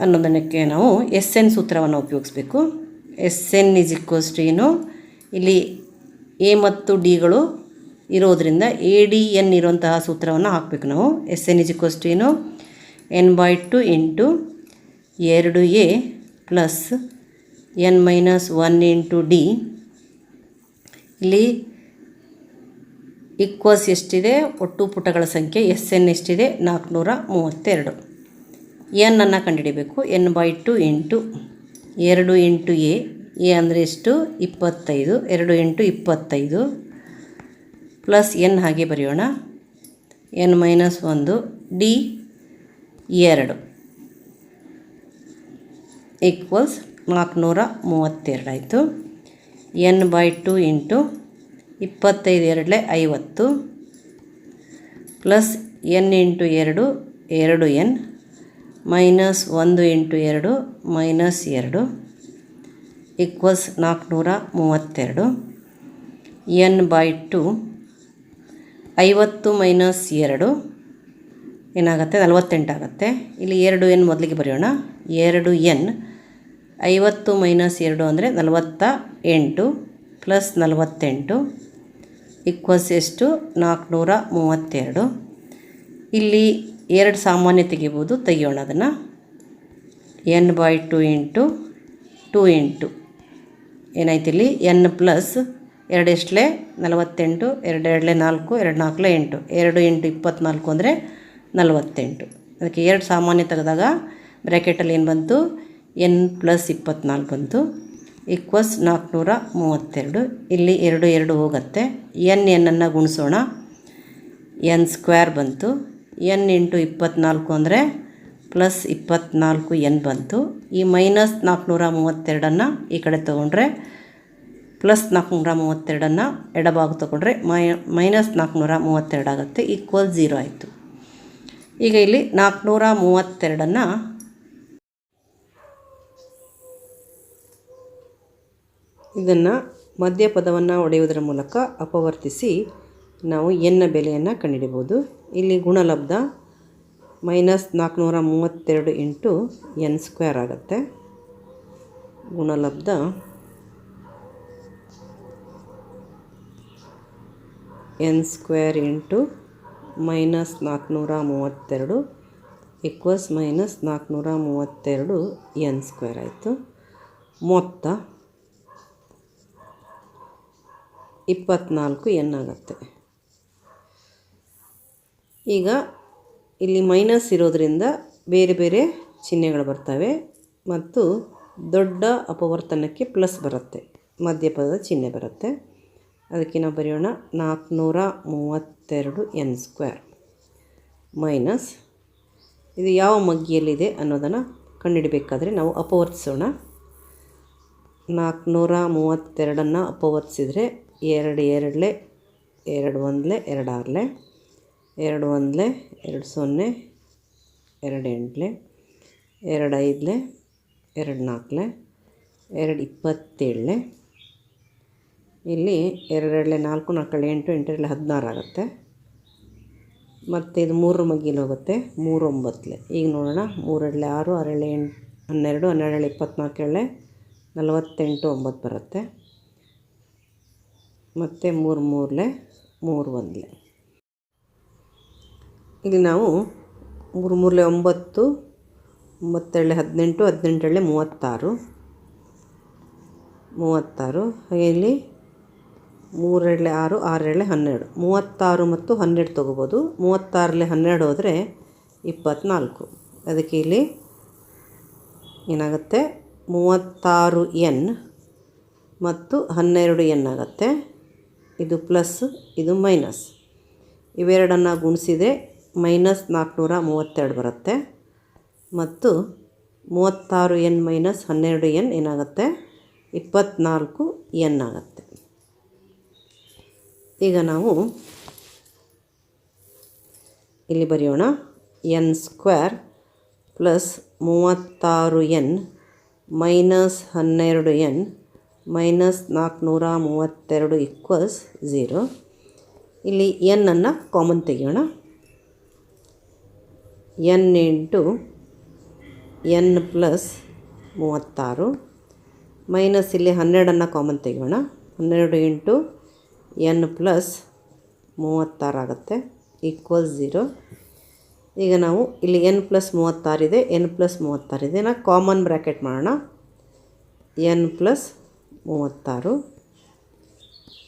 ಅನ್ನೋದಕ್ಕೆ ನಾವು SN ಸೂತ್ರವನ್ನು ಉಪಯೋಗಿಸಬೇಕು. SN = ಏನು? ಇಲ್ಲಿ A ಮತ್ತು Dಗಳು ಇರೋದರಿಂದ ADN ಇರುವಂತಹ ಸೂತ್ರವನ್ನು ಹಾಕಬೇಕು ನಾವು. SN = ಏನು? N/2 into 2A plus N - 1 into D. ಇಲ್ಲಿ ಈಕ್ವಲ್ಸ್ ಎಷ್ಟಿದೆ, ಒಟ್ಟು ಪುಟಗಳ ಸಂಖ್ಯೆ ಎಸ್ ಎನ್ ಎಷ್ಟಿದೆ, 432. ಎನ್ನನ್ನು ಕಂಡುಹಿಡಿಬೇಕು. n/2 ಇಂಟು 2 ಇಂಟು ಎ ಅಂದರೆ ಎಷ್ಟು, 25. 2 ಇಂಟು 25 ಪ್ಲಸ್ ಎನ್ ಹಾಗೆ ಬರೆಯೋಣ. n-1 ಡಿ 2 ಈಕ್ವಲ್ಸ್ 432 ಆಯಿತು. n/2 into 25 2 50 plus n into 2 2n minus 1 into 2 minus 2 equals 432. n/2 50 minus 2 ಏನಾಗುತ್ತೆ, 48 ಆಗುತ್ತೆ. ಇಲ್ಲಿ 2n ಮೊದಲಿಗೆ ಬರೆಯೋಣ. 2n 50 ಮೈನಸ್ 2 ಅಂದರೆ 48 ಪ್ಲಸ್ 48 ಈಕ್ವಲ್ಸ್ ಎಷ್ಟು, 432. ಇಲ್ಲಿ 2 ಸಾಮಾನ್ಯ ತೆಗಿಬೋದು, ತೆಗಿಯೋಣ ಅದನ್ನು. n/2 ಇಂಟು 2 ಇಂಟು ಏನಾಯ್ತು ಇಲ್ಲಿ n ಪ್ಲಸ್ 2 ಎಷ್ಟಲೇ 48, 2 2 4, 2 4 8, 2 ಇಂಟು 24 ಅಂದರೆ 48. ಅದಕ್ಕೆ 2 ಸಾಮಾನ್ಯ ತೆಗೆದಾಗ ಬ್ರ್ಯಾಕೆಟಲ್ಲಿ ಏನು ಬಂತು, n ಪ್ಲಸ್ 24 ಬಂತು ಈಕ್ವಲ್ಸ್ 432. ಇಲ್ಲಿ 2 2 ಹೋಗುತ್ತೆ. n ಗುಣಿಸೋಣ. n ಸ್ಕ್ವೇರ್ ಬಂತು. n ಇಂಟು 24 ಅಂದರೆ ಪ್ಲಸ್ 24n ಬಂತು. ಈ ಮೈನಸ್ 432 ಈ ಕಡೆ ತೊಗೊಂಡ್ರೆ ಪ್ಲಸ್ 432 ಎಡಭಾಗ ತೊಗೊಂಡ್ರೆ ಮೈನಸ್ 432 ಆಗುತ್ತೆ. ಈಕ್ವಲ್ 0 ಆಯಿತು. ಈಗ ಇಲ್ಲಿ 432 ಇದನ್ನು ಮಧ್ಯಪದವನ್ನು ಒಡೆಯುವುದರ ಮೂಲಕ ಅಪವರ್ತಿಸಿ ನಾವು n ಬೆಲೆಯನ್ನು ಕಂಡುಹಿಡಿಬೋದು. ಇಲ್ಲಿ ಗುಣಲಬ್ಧ ಮೈನಸ್ 432 ಇಂಟು n ಸ್ಕ್ವೇರ್ ಆಗುತ್ತೆ. ಗುಣಲಬ್ಧ n square into minus 432 equals minus 432 n square ಆಯಿತು. ಮೊತ್ತ 24n ಆಗುತ್ತೆ. ಈಗ ಇಲ್ಲಿ ಮೈನಸ್ ಇರೋದರಿಂದ ಬೇರೆ ಬೇರೆ ಚಿಹ್ನೆಗಳು ಬರ್ತವೆ ಮತ್ತು ದೊಡ್ಡ ಅಪವರ್ತನಕ್ಕೆ ಪ್ಲಸ್ ಬರುತ್ತೆ, ಮಧ್ಯಪದದ ಚಿಹ್ನೆ ಬರುತ್ತೆ. ಅದಕ್ಕೆ ನಾವು ಬರೆಯೋಣ 432n ಸ್ಕ್ವೇರ್ ಮೈನಸ್ ಇದು ಯಾವ ಮಗ್ಗಿಯಲ್ಲಿದೆ ಅನ್ನೋದನ್ನು ಕಂಡುಹಿಡಬೇಕಾದ್ರೆ ನಾವು ಅಪವರ್ತಿಸೋಣ. 432 ಅಪವರ್ತಿಸಿದರೆ 2 2 2 1 2 6 2 1 2 0 2 8 2 5 2 4 2 27 ಇಲ್ಲಿ 2 2 4 4 8 8 16 ಆಗುತ್ತೆ. ಮತ್ತು ಇದು 3 ಮಗ್ಗಿಲಿ ಹೋಗುತ್ತೆ, 3 9. ಈಗ ನೋಡೋಣ. 3 2 6 6 8 12 12 24 48 9 ಬರುತ್ತೆ. ಮತ್ತು 3 3 3 1 ಇಲ್ಲಿ ನಾವು 3 3 9 9 18 18 36 36. ಹಾಗೆ ಇಲ್ಲಿ 3 2 6 6 12 36 ಮತ್ತು 12 ತೊಗೋಬೋದು. 36 12 ಹೋದರೆ 24. ಅದಕ್ಕೆ ಇಲ್ಲಿ ಏನಾಗುತ್ತೆ, 36n ಮತ್ತು 12n ಆಗುತ್ತೆ. ಇದು ಪ್ಲಸ್, ಇದು ಮೈನಸ್. ಇವೆರಡನ್ನು ಗುಣಿಸಿದರೆ ಮೈನಸ್ 432 ಬರುತ್ತೆ. ಮತ್ತು 36n ಮೈನಸ್ 12n ಏನಾಗುತ್ತೆ, 24n ಆಗುತ್ತೆ. ಈಗ ನಾವು ಇಲ್ಲಿ ಬರೆಯೋಣ. n square plus 36n minus 12n minus 432 equals 0. ಇಲ್ಲಿ n ಕಾಮನ್ ತೆಗೆಯೋಣ. n into n plus 36 minus ಇಲ್ಲಿ 12 ಕಾಮನ್ ತೆಗೆಯೋಣ. 12 ಇಂಟು n ಪ್ಲಸ್ 36 ಆಗುತ್ತೆ, ಈಕ್ವಲ್ಸ್ 0. ಈಗ ನಾವು ಇಲ್ಲಿ n ಪ್ಲಸ್ 36 ಇದೆ, n ಪ್ಲಸ್ 36 ಇದೆ. ನಾವು ಕಾಮನ್ ಬ್ರ್ಯಾಕೆಟ್ ಮಾಡೋಣ. n ಪ್ಲಸ್ 36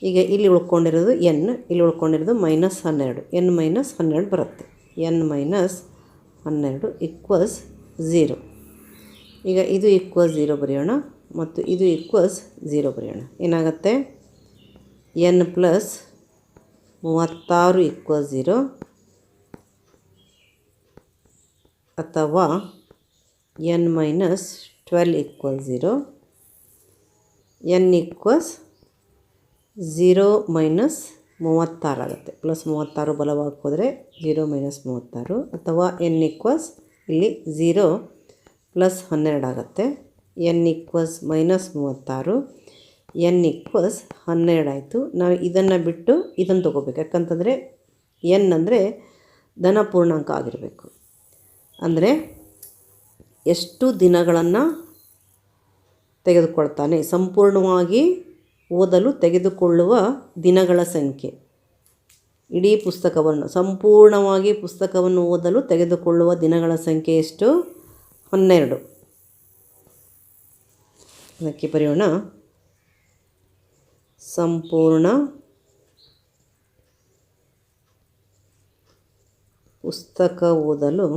ಈಗ ಇಲ್ಲಿ ಉಳ್ಕೊಂಡಿರೋದು ಎನ್, ಇಲ್ಲಿ ಉಳ್ಕೊಂಡಿರೋದು -12, ಎನ್ -12 ಬರುತ್ತೆ. N -12 equals 0. ಈಗ ಇದು ಈಕ್ವಲ್ಸ್ 0 ಬರೆಯೋಣ ಮತ್ತು ಇದು ಈಕ್ವಲ್ಸ್ 0 ಬರೆಯೋಣ. ಏನಾಗುತ್ತೆ? ಎನ್ ಪ್ಲಸ್ 36 ಈಕ್ವಲ್ಸ್ 0 ಅಥವಾ ಎನ್ -12 ಈಕ್ವಲ್ಸ್ 0. ಎನ್ ಈಕ್ವಲ್ಸ್ 0 -36 ಆಗುತ್ತೆ. +36 ಬಲವಾಗಿ ಹೋದರೆ 0 -36, ಅಥವಾ ಎನ್ ಈಕ್ವಲ್ಸ್ ಇಲ್ಲಿ 0 +12 ಆಗುತ್ತೆ. ಎನ್ ಈಕ್ವಲ್ಸ್ -36, ಎನ್ ಈಕ್ವಲ್ಸ್ 12 ಆಯಿತು. ನಾವು ಇದನ್ನು ಬಿಟ್ಟು ಇದನ್ನು ತೊಗೋಬೇಕು. ಯಾಕಂತಂದರೆ ಎನ್ ಅಂದರೆ ಧನ ಪೂರ್ಣಾಂಕ ಆಗಿರಬೇಕು. ಅಂದರೆ ಎಷ್ಟು ದಿನಗಳನ್ನು ತೆಗೆದುಕೊಳ್ತಾನೆ, ಸಂಪೂರ್ಣವಾಗಿ ಓದಲು ತೆಗೆದುಕೊಳ್ಳುವ ದಿನಗಳ ಸಂಖ್ಯೆ. ಇಡೀ ಪುಸ್ತಕವನ್ನು ಸಂಪೂರ್ಣವಾಗಿ ಪುಸ್ತಕವನ್ನು ಓದಲು ತೆಗೆದುಕೊಳ್ಳುವ ದಿನಗಳ ಸಂಖ್ಯೆ ಎಷ್ಟು? 12. ಅದಕ್ಕೆ ಬರೆಯೋಣ, ಸಂಪೂರ್ಣ ಪುಸ್ತಕ ಓದಲು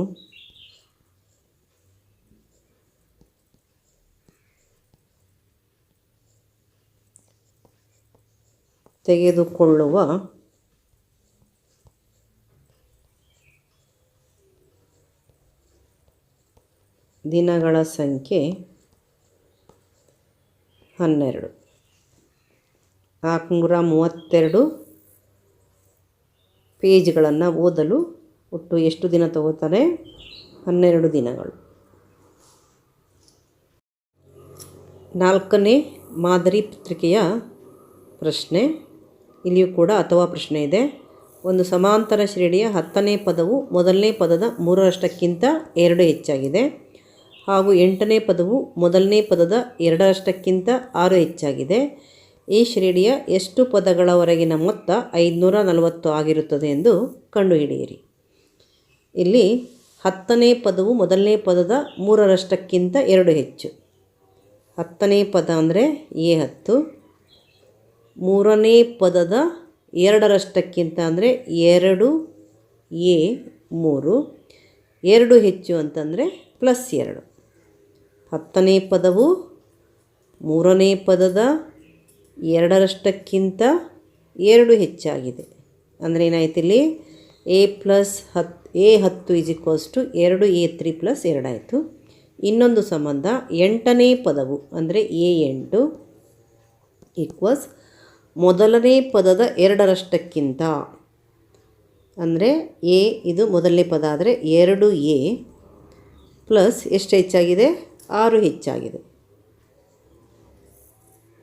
ತೆಗೆದುಕೊಳ್ಳುವ ದಿನಗಳ ಸಂಖ್ಯೆ 12. 432 ಪೇಜ್ಗಳನ್ನು ಓದಲು ಒಟ್ಟು ಎಷ್ಟು ದಿನ ತಗೋತಾರೆ? 12 ದಿನಗಳು. 4ನೇ ಮಾದರಿ ಪತ್ರಿಕೆಯ ಪ್ರಶ್ನೆ. ಇಲ್ಲಿಯೂ ಕೂಡ ಅಥವಾ ಪ್ರಶ್ನೆ ಇದೆ. ಒಂದು ಸಮಾಂತರ ಶ್ರೇಣಿಯ 10ನೇ ಪದವು ಮೊದಲನೇ ಪದದ 3ರಷ್ಟಕ್ಕಿಂತ 2 ಹೆಚ್ಚಾಗಿದೆ, ಹಾಗೂ 8ನೇ ಪದವು ಮೊದಲನೇ ಪದದ 2ರಷ್ಟಕ್ಕಿಂತ 6 ಹೆಚ್ಚಾಗಿದೆ. ಈ ಶ್ರೇಣಿಯ ಎಷ್ಟು ಪದಗಳವರೆಗಿನ ಮೊತ್ತ 540 ಆಗಿರುತ್ತದೆ ಎಂದು ಕಂಡುಹಿಡಿಯಿರಿ. ಇಲ್ಲಿ 10ನೇ ಪದವು ಮೊದಲನೇ ಪದದ 3ರಷ್ಟಕ್ಕಿಂತ 2 ಹೆಚ್ಚು. 10ನೇ ಪದ ಅಂದರೆ A10, 3ನೇ ಪದದ 2ರಷ್ಟಕ್ಕಿಂತ ಅಂದರೆ 2A3, 2 ಹೆಚ್ಚು ಅಂತಂದರೆ +2. 10ನೇ ಪದವು 3ನೇ ಪದದ 2ರಷ್ಟಕ್ಕಿಂತ 2 ಹೆಚ್ಚಾಗಿದೆ. ಅಂದರೆ ಏನಾಯ್ತು ಇಲ್ಲಿ? A10 2A3 +2 ಆಯಿತು. ಇನ್ನೊಂದು ಸಂಬಂಧ, 8ನೇ ಪದವು ಅಂದರೆ A8 ಈಕ್ವಲ್ಸ್ ಮೊದಲನೇ ಪದದ 2ರಷ್ಟಕ್ಕಿಂತ, ಅಂದರೆ ಎ ಇದು ಮೊದಲನೇ ಪದ ಆದರೆ 2A ಪ್ಲಸ್ ಎಷ್ಟು ಹೆಚ್ಚಾಗಿದೆ? 6 ಹೆಚ್ಚಾಗಿದೆ.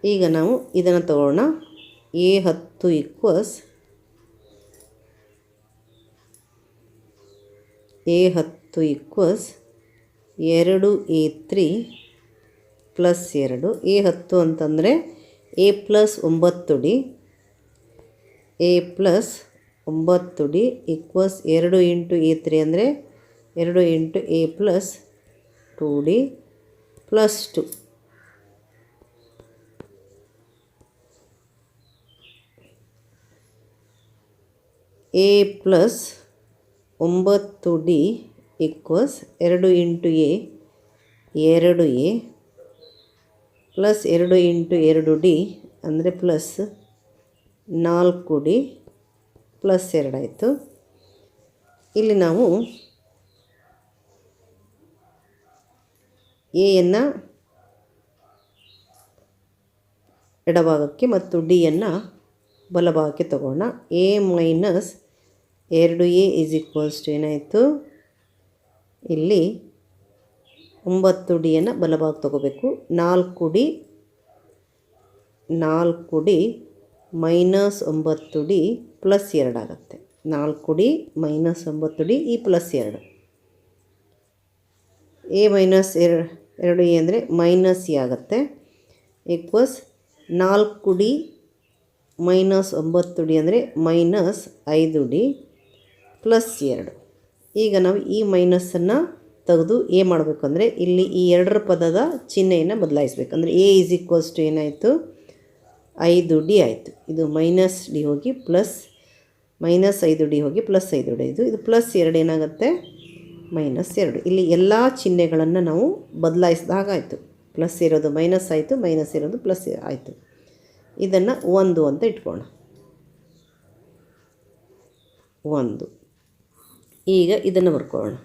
ಈಗ ನಾವು ಇದನ್ನು ತಗೊಳ್ಳೋಣ. A10 equals A10 equals 2A3 +2. A10 ಅಂತಂದರೆ A+9D, A+9D ಈಕ್ವಲ್ಸ್ 2 × A3 ಅಂದರೆ 2 × A+2D +2. A+9D equals 2 × A 2A plus 2 × 2D ಅಂದರೆ +4D +2 ಆಯಿತು. ಇಲ್ಲಿ ನಾವು ಎಯನ್ನು ಎಡಭಾಗಕ್ಕೆ ಮತ್ತು ಡಿಯನ್ನು ಬಲಭಾಗಕ್ಕೆ ತಗೋಣ. A - 2A ಏನಾಯಿತು? ಇಲ್ಲಿ 9Dಯನ್ನು ಬಲಭಾಗ ತಗೋಬೇಕು. 4D -9D +2 ಆಗುತ್ತೆ. 4D -9D ಈ +2. A - 2A ಅಂದರೆ -A ಆಗುತ್ತೆ. ಈಕ್ವಲ್ಸ್ 4D -9D ಅಂದರೆ -5D +2. ಈಗ ನಾವು ಈ ಮೈನಸನ್ನು ತೆಗೆದು ಏನು ಮಾಡಬೇಕು ಅಂದರೆ ಇಲ್ಲಿ ಈ 2ರ ಪದದ ಚಿಹ್ನೆಯನ್ನು ಬದಲಾಯಿಸಬೇಕು. ಅಂದರೆ A ಏನಾಯಿತು? 5D ಆಯಿತು. ಇದು -D ಹೋಗಿ ಪ್ಲಸ್ -5D ಹೋಗಿ +5D ಇದು +2 ಏನಾಗುತ್ತೆ -2. ಇಲ್ಲಿ ಎಲ್ಲ ಚಿಹ್ನೆಗಳನ್ನು ನಾವು ಬದಲಾಯಿಸಿದಾಗಾಯಿತು. ಪ್ಲಸ್ ಇರೋದು ಮೈನಸ್ ಆಯಿತು, ಮೈನಸ್ ಇರೋದು ಪ್ಲಸ್ ಆಯಿತು. ಇದನ್ನು 1 ಅಂತ ಇಟ್ಕೋಣ. 1. ಈಗ ಇದನ್ನು ಬರ್ಕೊಳ್ಳೋಣ.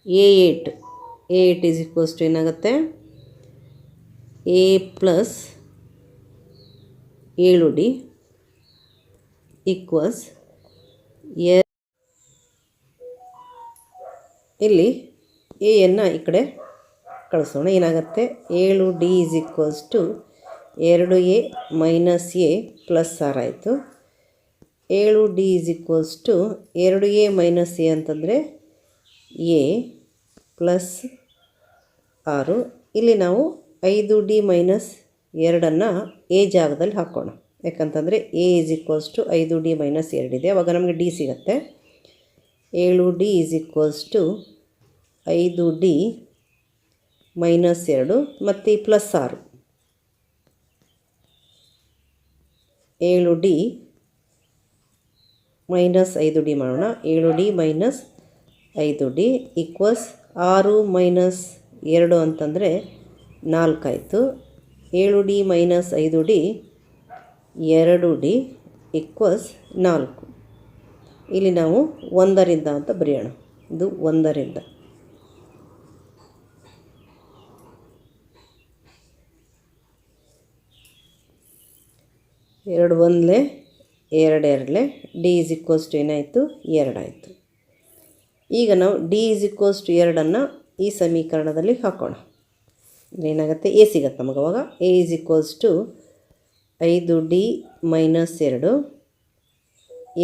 A8 ಈಸ್ ಈಕ್ವಲ್ಸ್ ಟು ಏನಾಗುತ್ತೆ A + 7D ಈಕ್ವಲ್ಸ್ ಇಲ್ಲಿ ಎಯನ್ನು ಈ ಕಡೆ ಕಳಿಸೋಣ. ಏನಾಗುತ್ತೆ 7D is equals to 2A - A + 6 ಆಯಿತು. 7D is equals to 2A - A ಅಂತಂದರೆ A + 6. ಇಲ್ಲಿ ನಾವು 5D - 2 A ಜಾಗದಲ್ಲಿ ಹಾಕೋಣ. ಯಾಕಂತಂದರೆ A is equals to 5D - 2 ಇದೆ. ಆವಾಗ ನಮಗೆ D ಸಿಗುತ್ತೆ. 7D is equals to 5D - 2 ಮತ್ತು +6. 7D - 5D ಮಾಡೋಣ. 7D - 5D ಈಕ್ವಲ್ಸ್ 6 - 2 ಅಂತಂದರೆ 4 ಆಯಿತು. 7D - 5D 2D equals 4. ಇಲ್ಲಿ ನಾವು 1ರಿಂದ ಅಂತ ಬರೆಯೋಣ. ಇದು 1ರಿಂದ. 2 1 2 2 D ಈಸ್ ಈಕ್ವಲ್ಸ್ ಟು ಏನಾಯಿತು 2 ಆಯಿತು. ಈಗ ನಾವು D ಈಸ್ ಈಕ್ವಲ್ಸ್ ಟು 2 ಈ ಸಮೀಕರಣದಲ್ಲಿ ಹಾಕೋಣ. ಏನಾಗುತ್ತೆ A ಸಿಗುತ್ತೆ ನಮಗೆ. ಅವಾಗ A is equals to 5D - 2.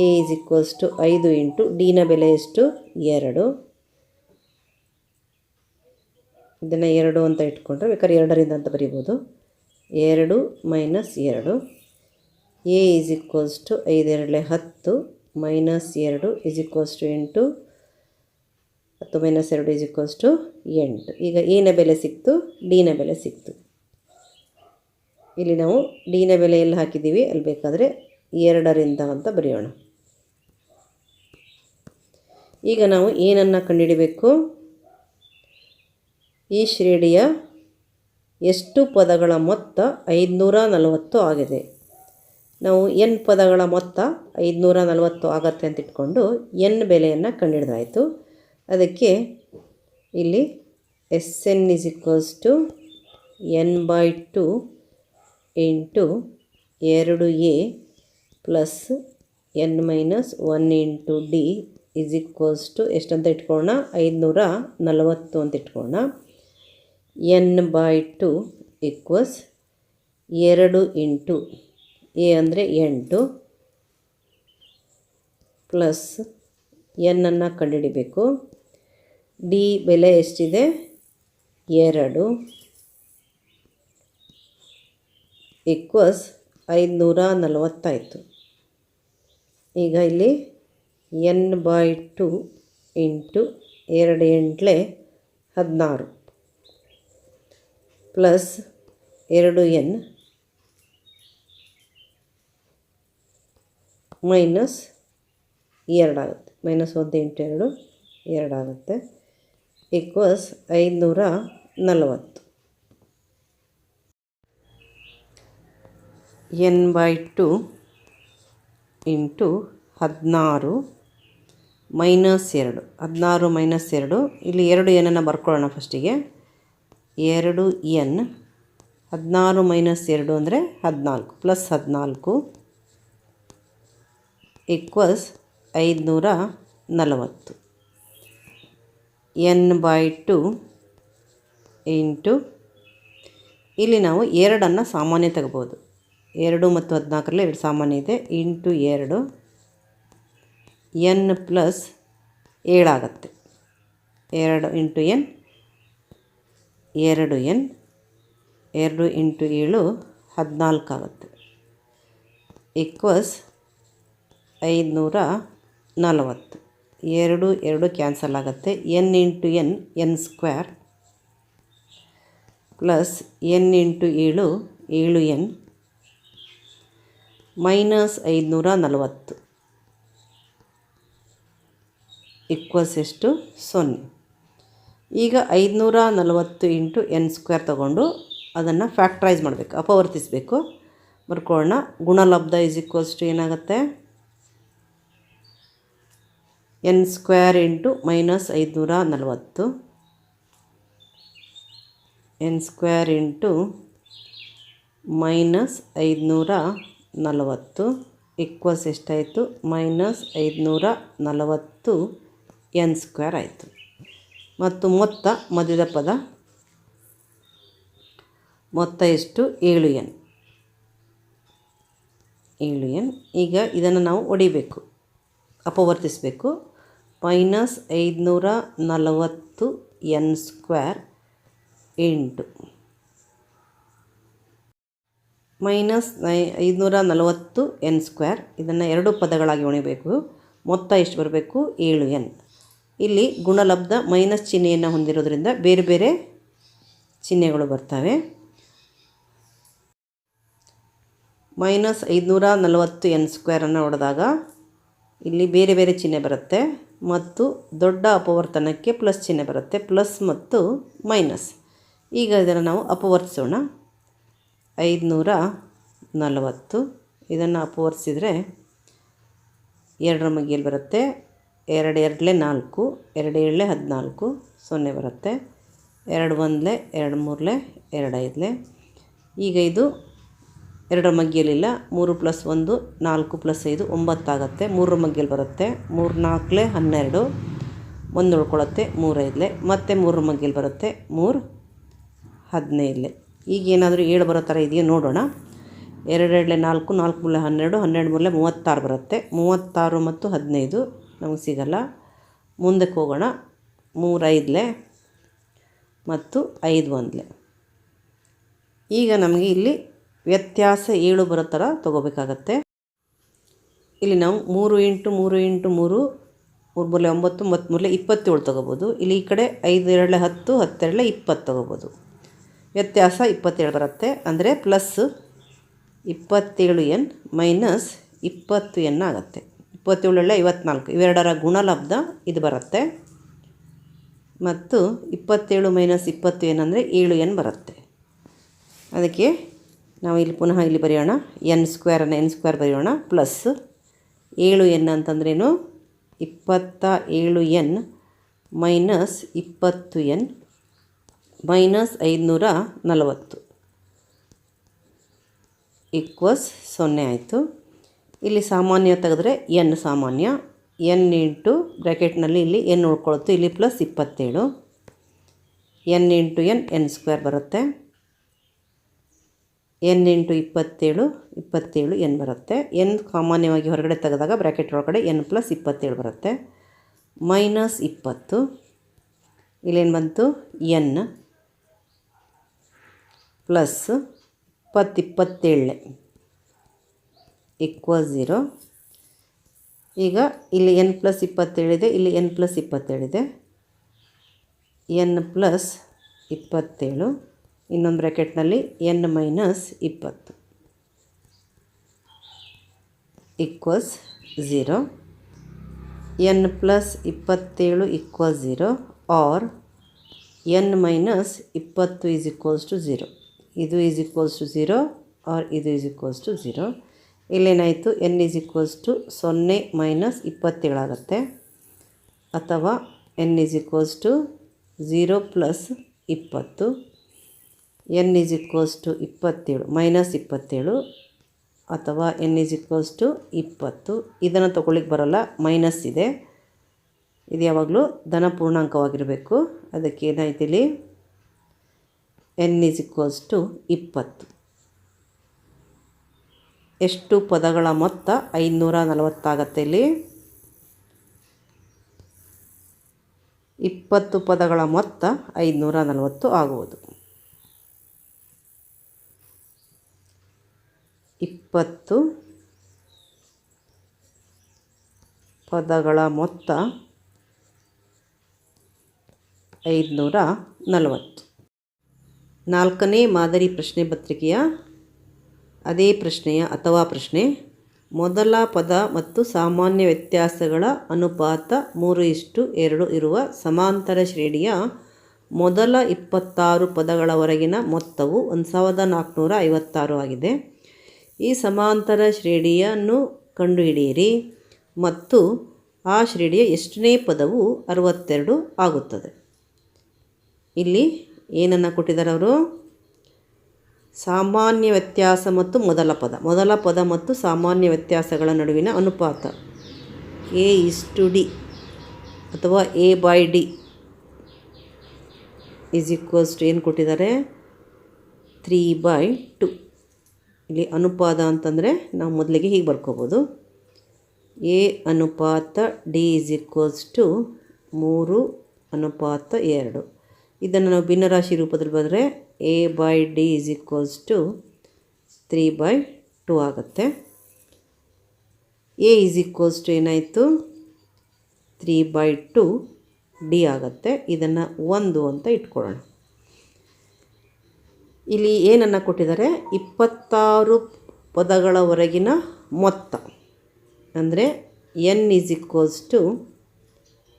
A is equals to 5 into Dನ ಬೆಲೆ ಎಷ್ಟು 2. ಇದನ್ನು 2 ಅಂತ ಇಟ್ಕೊಂಡ್ರೆ ಬೇಕಾದ್ರೆ 2ರಿಂದ ಅಂತ ಬರಿಬೋದು. 2 - 2. A is equals to 5 2 10 -2 is equals to 8. 10 - 2 is equals to 8. ಈಗ ಎನ ಬೆಲೆ ಸಿಕ್ತು, ಡಿನ ಬೆಲೆ ಸಿಕ್ತು. ಇಲ್ಲಿ ನಾವು ಡಿನ ಬೆಲೆ ಎಲ್ಲಿ ಹಾಕಿದ್ದೀವಿ ಅಲ್ಲಿ ಬೇಕಾದರೆ 2ರಿಂದ ಅಂತ ಬರೆಯೋಣ. ಈಗ ನಾವು ಏನನ್ನು ಕಂಡುಹಿಡಬೇಕು? ಈ ಶ್ರೇಣಿಯ ಎಷ್ಟು ಪದಗಳ ಮೊತ್ತ 540 ಆಗಿದೆ. ನಾವು n ಪದಗಳ ಮೊತ್ತ 540 ಆಗತ್ತೆ ಅಂತ ಇಟ್ಕೊಂಡು n ಬೆಲೆಯನ್ನು ಕಂಡುಹಿಡಿದಾಯಿತು. ಅದಕ್ಕೆ ಇಲ್ಲಿ Sn is equals to n/2 into 2A plus n - 1 into D is equals to ಎಷ್ಟಂತ ಇಟ್ಕೊಳ್ಳೋಣ 540 ಅಂತ ಇಟ್ಕೊಳ್ಳೋಣ. n/2 ಈಕ್ವಲ್ಸ್ 2 ಇಂಟು A ಅಂದರೆ 8 ಪ್ಲಸ್ n ಕಂಡುಹಿಡಿಬೇಕು. ಡಿ ಬೆಲೆ ಎಷ್ಟಿದೆ 2 ಈಕ್ವಲ್ಸ್ 540 ಆಯಿತು. ಈಗ ಇಲ್ಲಿ n/2 into 2 8 16 plus 2n minus 2 ಆಗುತ್ತೆ. -1 ಇಂಟು 2 2 ಆಗುತ್ತೆ. ಈಕ್ವಲ್ಸ್ 540. n/2 ಇಂಟು 16 -2 16 - 2 ಇಲ್ಲಿ 2 ಏನನ್ನು ಬರ್ಕೊಳ್ಳೋಣ ಫಸ್ಟಿಗೆ. 2n 16 - 2 ಅಂದರೆ 14 ಪ್ಲಸ್ 14 ಈಕ್ವಲ್ಸ್ 540. n/2 ಇಂಟು ಇಲ್ಲಿ ನಾವು 2 ಸಾಮಾನ್ಯ ತಗೋಬೋದು. 2 ಮತ್ತು 14ರಲ್ಲಿ 2 ಸಾಮಾನ್ಯ ಇದೆ. ಇಂಟು 2 n ಪ್ಲಸ್ 7 ಆಗುತ್ತೆ. 2 ಇಂಟು n 2n 2 ಇಂಟು 7 14 ಆಗುತ್ತೆ. ಈಕ್ವಲ್ಸ್ 540. 2 2 ಕ್ಯಾನ್ಸಲ್ ಆಗುತ್ತೆ. n into n square plus n into 7 7n minus 540 equals ಎಷ್ಟು? 0. ಈಗ 540 ಇಂಟು n ಸ್ಕ್ವೇರ್ ತಗೊಂಡು ಅದನ್ನು ಫ್ಯಾಕ್ಟ್ರೈಸ್ ಮಾಡಬೇಕು, ಅಪವರ್ತಿಸಬೇಕು. ಬರ್ಕೊಳ್ಳೋಣ. ಗುಣಲಬ್ಧ ಇಸ್ ಈಕ್ವಲ್ಸ್ ಟು ಏನಾಗುತ್ತೆ? n square into minus 540 n square into minus 540 equals ಎಷ್ಟಾಯಿತು? Minus 540 n square ಆಯಿತು. ಮತ್ತು ಮೊತ್ತ ಮಧ್ಯದ ಪದ ಮೊತ್ತ ಎಷ್ಟು? 7n. ಈಗ ಇದನ್ನು ನಾವು ಒಡಿಬೇಕು, ಅಪವರ್ತಿಸಬೇಕು. Minus 540 n square into minus 540 n square. ಇದನ್ನು ಎರಡು ಪದಗಳಾಗಿ ಒಣಿಬೇಕು. ಮೊತ್ತ ಎಷ್ಟು ಬರಬೇಕು? 7n. ಇಲ್ಲಿ ಗುಣಲಬ್ಧ ಮೈನಸ್ ಚಿಹ್ನೆಯನ್ನು ಹೊಂದಿರೋದ್ರಿಂದ ಬೇರೆ ಬೇರೆ ಚಿಹ್ನೆಗಳು ಬರ್ತವೆ. ಮೈನಸ್ 540 n ಸ್ಕ್ವೇರನ್ನು ಹೊಡೆದಾಗ ಇಲ್ಲಿ ಬೇರೆ ಬೇರೆ ಚಿಹ್ನೆ ಬರುತ್ತೆ ಮತ್ತು ದೊಡ್ಡ ಅಪವರ್ತನಕ್ಕೆ ಪ್ಲಸ್ ಚಿಹ್ನೆ ಬರುತ್ತೆ, ಪ್ಲಸ್ ಮತ್ತು ಮೈನಸ್. ಈಗ ಇದನ್ನು ನಾವು ಅಪವರ್ತಿಸೋಣ. 540 ಇದನ್ನು ಅಪವರ್ತಿಸಿದರೆ 2ರ ಮಗ್ಗಿಯಲ್ಲಿ ಬರುತ್ತೆ. 2 2 4, 2 7 14, 0 ಬರುತ್ತೆ. 2 1 2 3 2 5. ಈಗ ಇದು 2ರ ಮಗ್ಗಿಯಲ್ಲಿಲ್ಲ. 3 + 1 4 + 5 9 ಆಗುತ್ತೆ. 3ರ ಮಗ್ಗಿಯಲ್ಲಿ ಬರುತ್ತೆ. 3 4 12, 1 ಉಳ್ಕೊಳ್ಳುತ್ತೆ. 3 5 ಮತ್ತು 3ರ ಮಗ್ಗಿಯಲ್ಲಿ ಬರುತ್ತೆ. 3 15. ಈಗ ಏನಾದರೂ 7 ಬರೋ ಥರ ಇದೆಯೋ ನೋಡೋಣ. 2 2 4, 4 3 12, 12 3 36 ಬರುತ್ತೆ. 36 ಮತ್ತು 15 ನಮಗೆ ಸಿಗಲ್ಲ. ಮುಂದಕ್ಕೆ ಹೋಗೋಣ. 3 5 ಮತ್ತು 5 1. ಈಗ ನಮಗೆ ಇಲ್ಲಿ ವ್ಯತ್ಯಾಸ 7 ಬರೋ ಥರ ತೊಗೋಬೇಕಾಗತ್ತೆ. ಇಲ್ಲಿ ನಾವು 3 × 3 × 3 3 9 ಮತ್ತು 3 27 ತೊಗೋಬೋದು. ಇಲ್ಲಿ ಈ ಕಡೆ 5 2 10, 10 2 20 ತೊಗೋಬೋದು. ವ್ಯತ್ಯಾಸ 27 ಬರುತ್ತೆ. ಅಂದರೆ ಪ್ಲಸ್ 27n ಮೈನಸ್ 20n ಆಗುತ್ತೆ. 27 54 ಇವೆರಡರ ಗುಣಲಬ್ಧ ಇದು ಬರುತ್ತೆ. ಮತ್ತು 27 ಮೈನಸ್ 20n ಅಂದರೆ 7n ಬರುತ್ತೆ. ಅದಕ್ಕೆ ನಾವು ಇಲ್ಲಿ ಪುನಃ ಇಲ್ಲಿ ಬರೆಯೋಣ. n ಸ್ಕ್ವೇರನ್ನು n ಸ್ಕ್ವೇರ್ ಬರೆಯೋಣ. ಪ್ಲಸ್ 7n ಅಂತಂದ್ರೇನು? 27n minus 20n minus 540 equals 0 ಆಯಿತು. ಇಲ್ಲಿ ಸಾಮಾನ್ಯ ತೆಗೆದ್ರೆ n ಸಾಮಾನ್ಯ. n ಇಂಟು ಬ್ರ್ಯಾಕೆಟ್ನಲ್ಲಿ ಇಲ್ಲಿ n ಉಳ್ಕೊಳುತ್ತೆ. ಇಲ್ಲಿ plus 27 n into n square ಬರುತ್ತೆ. n ಇಂಟು 27 27n ಬರುತ್ತೆ. n ಸಾಮಾನ್ಯವಾಗಿ ಹೊರಗಡೆ ತೆಗೆದಾಗ ಬ್ರ್ಯಾಕೆಟ್ ಒಳಗಡೆ n + 27 ಬರುತ್ತೆ. ಮೈನಸ್ 20 ಇಲ್ಲೇನು ಬಂತು? n plus 27 equal 0. ಈಗ ಇಲ್ಲಿ n + 27 ಇದೆ, ಇಲ್ಲಿ n + 27 ಇದೆ. n + 27 ಇನ್ನೊಂದು ಬ್ರ್ಯಾಕೆಟ್ನಲ್ಲಿ n minus 20 equals 0. n + 27 equal 0 or n minus 20 is equals to 0. ಇದು ಈಸ್ ಈಕ್ವಲ್ಸ್ ಟು 0 ಆರ್ ಇದು ಈಸ್ ಈಕ್ವಲ್ಸ್ ಟು 0. ಇಲ್ಲೇನಾಯಿತು? n is equals to 0 minus 27 ಆಗುತ್ತೆ. ಅಥವಾ n is equals to 0 plus 20. n is equals to 27 minus 27 ಅಥವಾ n is equals to 20. ಇದನ್ನು ತೊಗೊಳ್ಳಿಕ್ಕೆ ಬರೋಲ್ಲ, minus ಇದೆ. ಇದು ಯಾವಾಗಲೂ ಧನ ಪೂರ್ಣಾಂಕವಾಗಿರಬೇಕು. ಅದಕ್ಕೆ ಏನಾಯ್ತು ಇಲ್ಲಿ? n is equals to 20. ಎಷ್ಟು ಪದಗಳ ಮೊತ್ತ? 540 ಆಗುತ್ತೆ. ಇಲ್ಲಿ 20 ಪದಗಳ ಮೊತ್ತ 540 ಆಗುವುದು. 20 ಪದಗಳ ಮೊತ್ತ 540. 4ನೇ ಮಾದರಿ ಪ್ರಶ್ನೆ ಪತ್ರಿಕೆಯ ಅದೇ ಪ್ರಶ್ನೆಯ ಅಥವಾ ಪ್ರಶ್ನೆ, ಮೊದಲ ಪದ ಮತ್ತು ಸಾಮಾನ್ಯ ವ್ಯತ್ಯಾಸಗಳ ಅನುಪಾತ 3:2 ಇರುವ ಸಮಾಂತರ ಶ್ರೇಣಿಯ ಮೊದಲ 26 ಪದಗಳವರೆಗಿನ ಮೊತ್ತವು 1456 ಆಗಿದೆ. ಈ ಸಮಾಂತರ ಶ್ರೇಣಿಯನ್ನು ಕಂಡುಹಿಡಿಯಿರಿ ಮತ್ತು ಆ ಶ್ರೇಣಿಯ ಎಷ್ಟನೇ ಪದವು 62 ಆಗುತ್ತದೆ. ಇಲ್ಲಿ ಏನನ್ನು ಕೊಟ್ಟಿದ್ದಾರೆ ಅವರು? ಸಾಮಾನ್ಯ ವ್ಯತ್ಯಾಸ ಮತ್ತು ಮೊದಲ ಪದ ಮತ್ತು ಸಾಮಾನ್ಯ ವ್ಯತ್ಯಾಸಗಳ ನಡುವಿನ ಅನುಪಾತ A:D ಅಥವಾ A/D ಏನು ಕೊಟ್ಟಿದ್ದಾರೆ? 3/2. ಇಲ್ಲಿ ಅನುಪಾತ ಅಂತಂದರೆ ನಾವು ಮೊದಲಿಗೆ ಹೀಗೆ ಬರ್ಕೋಬೋದು, A ಅನುಪಾತ D = 3:2. ಇದನ್ನು ನಾವು ಭಿನ್ನರಾಶಿ ರೂಪದಲ್ಲಿ ಬರೆದರೆ A/D = 3/2 ಆಗುತ್ತೆ. A ಏನಾಯಿತು? 3/2 D ಆಗುತ್ತೆ. ಇದನ್ನು 1 ಅಂತ ಇಟ್ಕೊಳ್ಳೋಣ. ಇಲ್ಲಿ ಏನನ್ನು ಕೊಟ್ಟಿದ್ದಾರೆ? 26 ಪದಗಳವರೆಗಿನ ಮೊತ್ತ ಅಂದರೆ n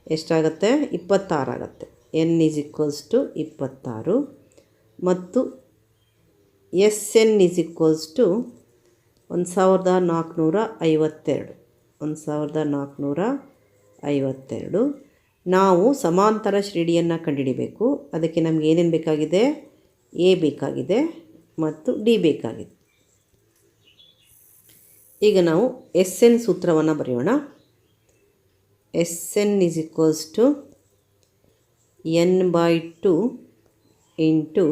ಎಷ್ಟಾಗುತ್ತೆ? 26 ಆಗುತ್ತೆ. n 26 ಮತ್ತು SN 1452. ನಾವು ಸಮಾಂತರ ಶ್ರೇಣಿಯನ್ನು ಕಂಡುಹಿಡಿಯಬೇಕು. ಅದಕ್ಕೆ ನಮಗೆ ಏನೇನು ಬೇಕಾಗಿದೆ? A ಬೇಕಾಗಿದೆ ಮತ್ತು D ಬೇಕಾಗಿದೆ. ಈಗ ನಾವು SN ಸೂತ್ರವನ್ನು ಬರೆಯೋಣ. SN = n/2 into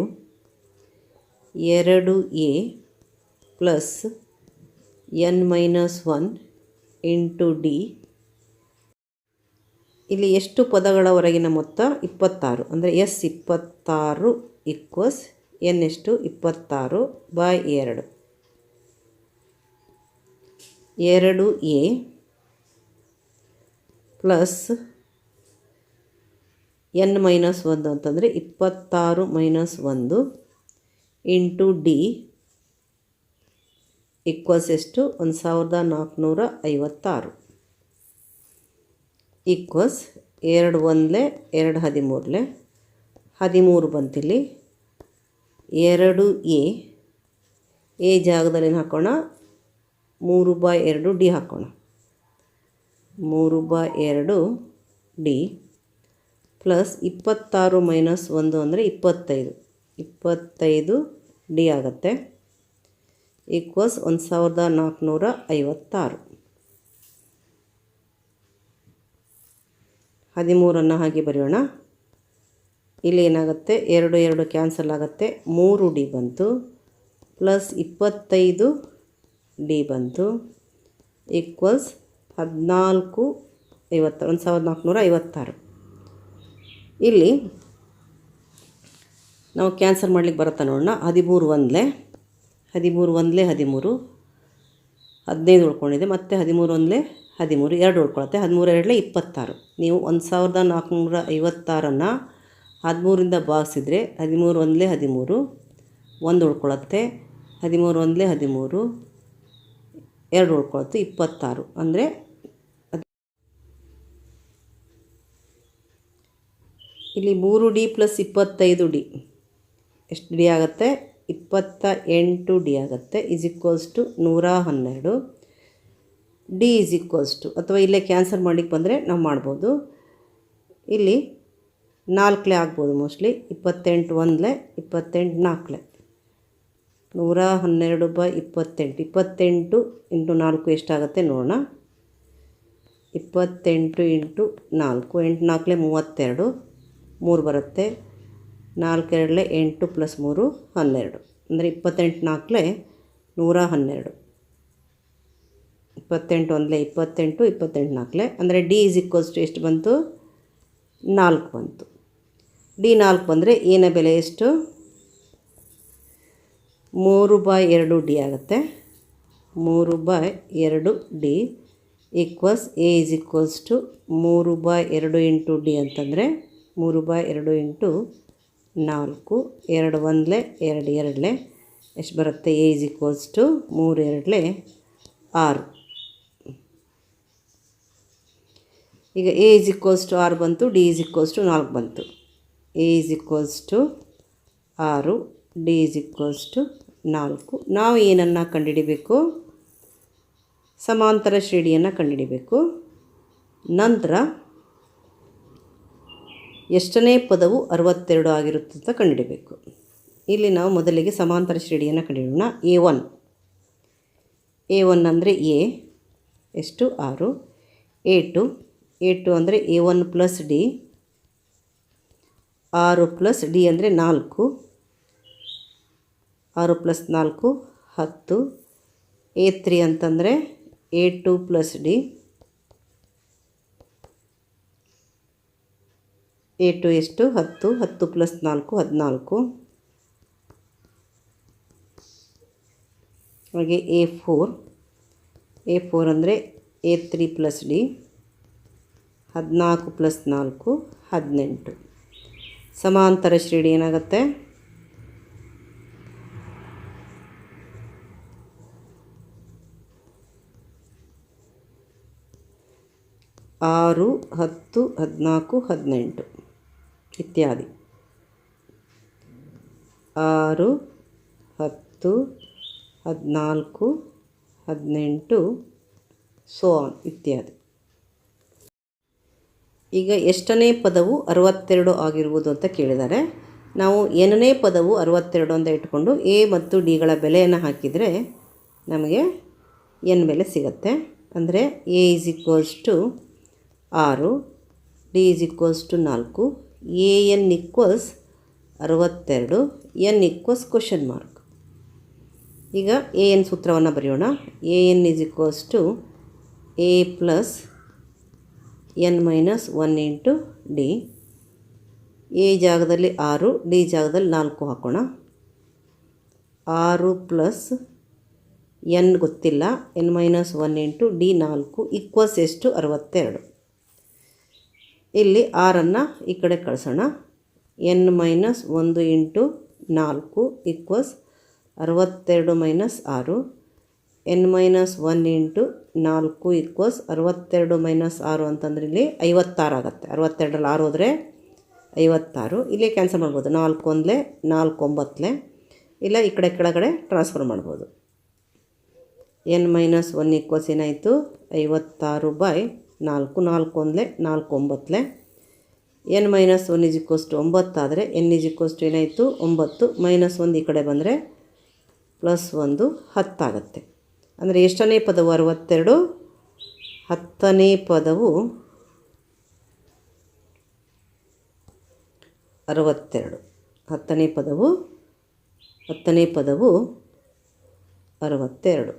2A plus n-1 into D. ಇಲ್ಲಿ ಎಷ್ಟು ಪದಗಳವರೆಗಿನ ಮೊತ್ತ? 26. ಅಂದರೆ S26 = n ಎಷ್ಟು? 26/2. 2A ಪ್ಲಸ್ n-1 ಅಂತಂದರೆ 26 - 1 ಇಂಟು D ಎಷ್ಟು? 1456 ಈಕ್ವಸ್ 2 1 2 13 13 ಬಂತಿಲ್ಲಿ. 2A ಜಾಗದಲ್ಲಿ ಏನು ಹಾಕೋಣ? 3/2 D ಹಾಕೋಣ. 3/2 D ಪ್ಲಸ್ 26 - 1 ಅಂದರೆ 25 25 D ಆಗುತ್ತೆ. ಈಕ್ವಸ್ 1456. 13 ಹಾಗೆ ಬರೆಯೋಣ. ಇಲ್ಲಿ ಏನಾಗುತ್ತೆ? 2 2 ಕ್ಯಾನ್ಸಲ್ ಆಗುತ್ತೆ. 3 D ಬಂತು ಪ್ಲಸ್ 25 D ಬಂತು ಈಕ್ವಲ್ಸ್ 1456. ಇಲ್ಲಿ ನಾವು ಕ್ಯಾನ್ಸಲ್ ಮಾಡಲಿಕ್ಕೆ ಬರುತ್ತಾ ನೋಡೋಣ. 13 1 13 15 ಉಳ್ಕೊಂಡಿದೆ. ಮತ್ತು 13 1 13 2 ಉಳ್ಕೊಳುತ್ತೆ. 13 2 26. ನೀವು 1456 13ರಿಂದ ಭಾಗಿಸಿದರೆ 13 1 13 1 ಉಳ್ಕೊಳುತ್ತೆ. 13 1 13 2 ಉಳ್ಕೊಳುತ್ತೆ. 26 ಅಂದರೆ ಇಲ್ಲಿ 3D ಪ್ಲಸ್ 25 D ಎಷ್ಟು D ಆಗುತ್ತೆ? 28 D ಆಗುತ್ತೆ. =112. D ಅಥವಾ ಇಲ್ಲೇ ಕ್ಯಾನ್ಸಲ್ ಮಾಡಲಿಕ್ಕೆ ಬಂದರೆ ನಾವು ಮಾಡ್ಬೋದು. ಇಲ್ಲಿ 4 ಆಗ್ಬೋದು ಮೋಸ್ಟ್ಲಿ. 28 1 28 4 112/28. 28 ಇಂಟು 4 ಎಷ್ಟಾಗುತ್ತೆ ನೋಡೋಣ. 28 ಇಂಟು 4 8 4 32 3 ಬರುತ್ತೆ. 4 2 8 ಪ್ಲಸ್ 3 12 ಅಂದರೆ 28 4 112. 28 1 28 28 4 ಅಂದರೆ D ಎಷ್ಟು ಬಂತು? 4 ಬಂತು. D 4 ಬಂದರೆ ಏನ ಬೆಲೆ ಎಷ್ಟು? 3/2 D ಆಗುತ್ತೆ. 3/2 D equals A = 3/2 into D ಅಂತಂದರೆ 3/2 ಇಂಟು 4 2 1 2 2 ಎಷ್ಟು ಬರುತ್ತೆ? A is equals to 3 2 6. ಈಗ ಎ ಇಸ್ ಈಕ್ವಲ್ಸ್ ಟು 6 ಬಂತು, ಡಿ ಇಸ್ ಈಕ್ವಲ್ಸ್ ಟು 4 ಬಂತು. A is equals to 6, D is equals to 4. ನಾವು ಏನನ್ನು ಕಂಡುಹಿಡಿಬೇಕು? ಸಮಾಂತರ ಶ್ರೇಣಿಯನ್ನು ಕಂಡುಹಿಡಿಬೇಕು. ನಂತರ ಎಷ್ಟನೇ ಪದವು 62 ಆಗಿರುತ್ತೆ ಅಂತ ಕಂಡುಹಿಡಿಬೇಕು. ಇಲ್ಲಿ ನಾವು ಮೊದಲಿಗೆ ಸಮಾಂತರ ಶ್ರೇಣಿಯನ್ನು ಕಂಡುಹಿಡಿಯೋಣ. ಎ1 ಅಂದರೆ ಎ ಎಷ್ಟು? 6. ಎ2 ಅಂದರೆ A one plus D, 6 plus D ಅಂದರೆ 4, 6 ಪ್ಲಸ್ 4 10. ಎ3 ಅಂತಂದರೆ ಎ2 ಪ್ಲಸ್ ಡಿ, ಎ2 ಎಷ್ಟು? 10, 10 ಪ್ಲಸ್ 4 14. ಹಾಗೆ ಎ4 ಅಂದರೆ ಎ3 ಪ್ಲಸ್ ಡಿ, 14 ಪ್ಲಸ್ 4 18. ಸಮಾಂತರ ಶ್ರೇಣಿ ಏನಾಗುತ್ತೆ? 6 10 14 18 ಇತ್ಯಾದಿ. 6 10 14 18 ಸೋ ಆನ್ ಇತ್ಯಾದಿ. ಈಗ ಎಷ್ಟನೇ ಪದವು 62 ಆಗಿರುವುದು ಅಂತ ಕೇಳಿದ್ದಾರೆ. ನಾವು ಏನನೇ ಪದವು 62 ಅಂತ ಇಟ್ಕೊಂಡು ಎ ಮತ್ತು ಡಿಗಳ ಬೆಲೆಯನ್ನು ಹಾಕಿದರೆ ನಮಗೆ ಎನ್ ಬೆಲೆ ಸಿಗುತ್ತೆ. ಅಂದರೆ a is equals to 6, D is equals to 4, a n equals 62, n equals question mark. ಈಗ ಎ ಎನ್ ಸೂತ್ರವನ್ನು ಬರೆಯೋಣ. A n is equals to a plus n minus 1 into d. A ಜಾಗದಲ್ಲಿ 6, ಡಿ ಜಾಗದಲ್ಲಿ 4 ಹಾಕೋಣ. 6 plus n ಗೊತ್ತಿಲ್ಲ, n minus 1 into d 4 equals ಎಷ್ಟು? 62. ಇಲ್ಲಿ 6ಅನ್ನು ಈ ಕಡೆ ಕಳಿಸೋಣ. N minus 1 into 4 equals 62 minus 6. N minus 1 into 4 equals 62 minus 6 ಅಂತಂದರೆ ಇಲ್ಲಿ 56 ಆಗುತ್ತೆ. 62ರಲ್ಲಿ 6 ಹೋದರೆ 56. ಇಲ್ಲೇ ಕ್ಯಾನ್ಸಲ್ ಮಾಡ್ಬೋದು. 4 1 4 9 ಇಲ್ಲ ಈ ಕಡೆ ಕೆಳಗಡೆ ಟ್ರಾನ್ಸ್ಫರ್ ಮಾಡ್ಬೋದು. ಎನ್ ಮೈನಸ್ 1 ಈಕ್ವಲ್ಸ್ ಏನಾಯಿತು? 56 by 4. 4 1 4 9. N minus 1 is equals to 9 ಆದರೆ ಎನ್ ಇಸ್ ಈಕ್ವಲ್ಸ್ ಟು ಏನಾಯಿತು? 9 ಮೈನಸ್ 1 ಈ ಕಡೆ ಬಂದರೆ ಪ್ಲಸ್ 1 10 ಆಗುತ್ತೆ. ಅಂದರೆ ಎಷ್ಟನೇ ಪದವು 62? 10ನೇ ಪದವು 62. 10ನೇ ಪದವು 62.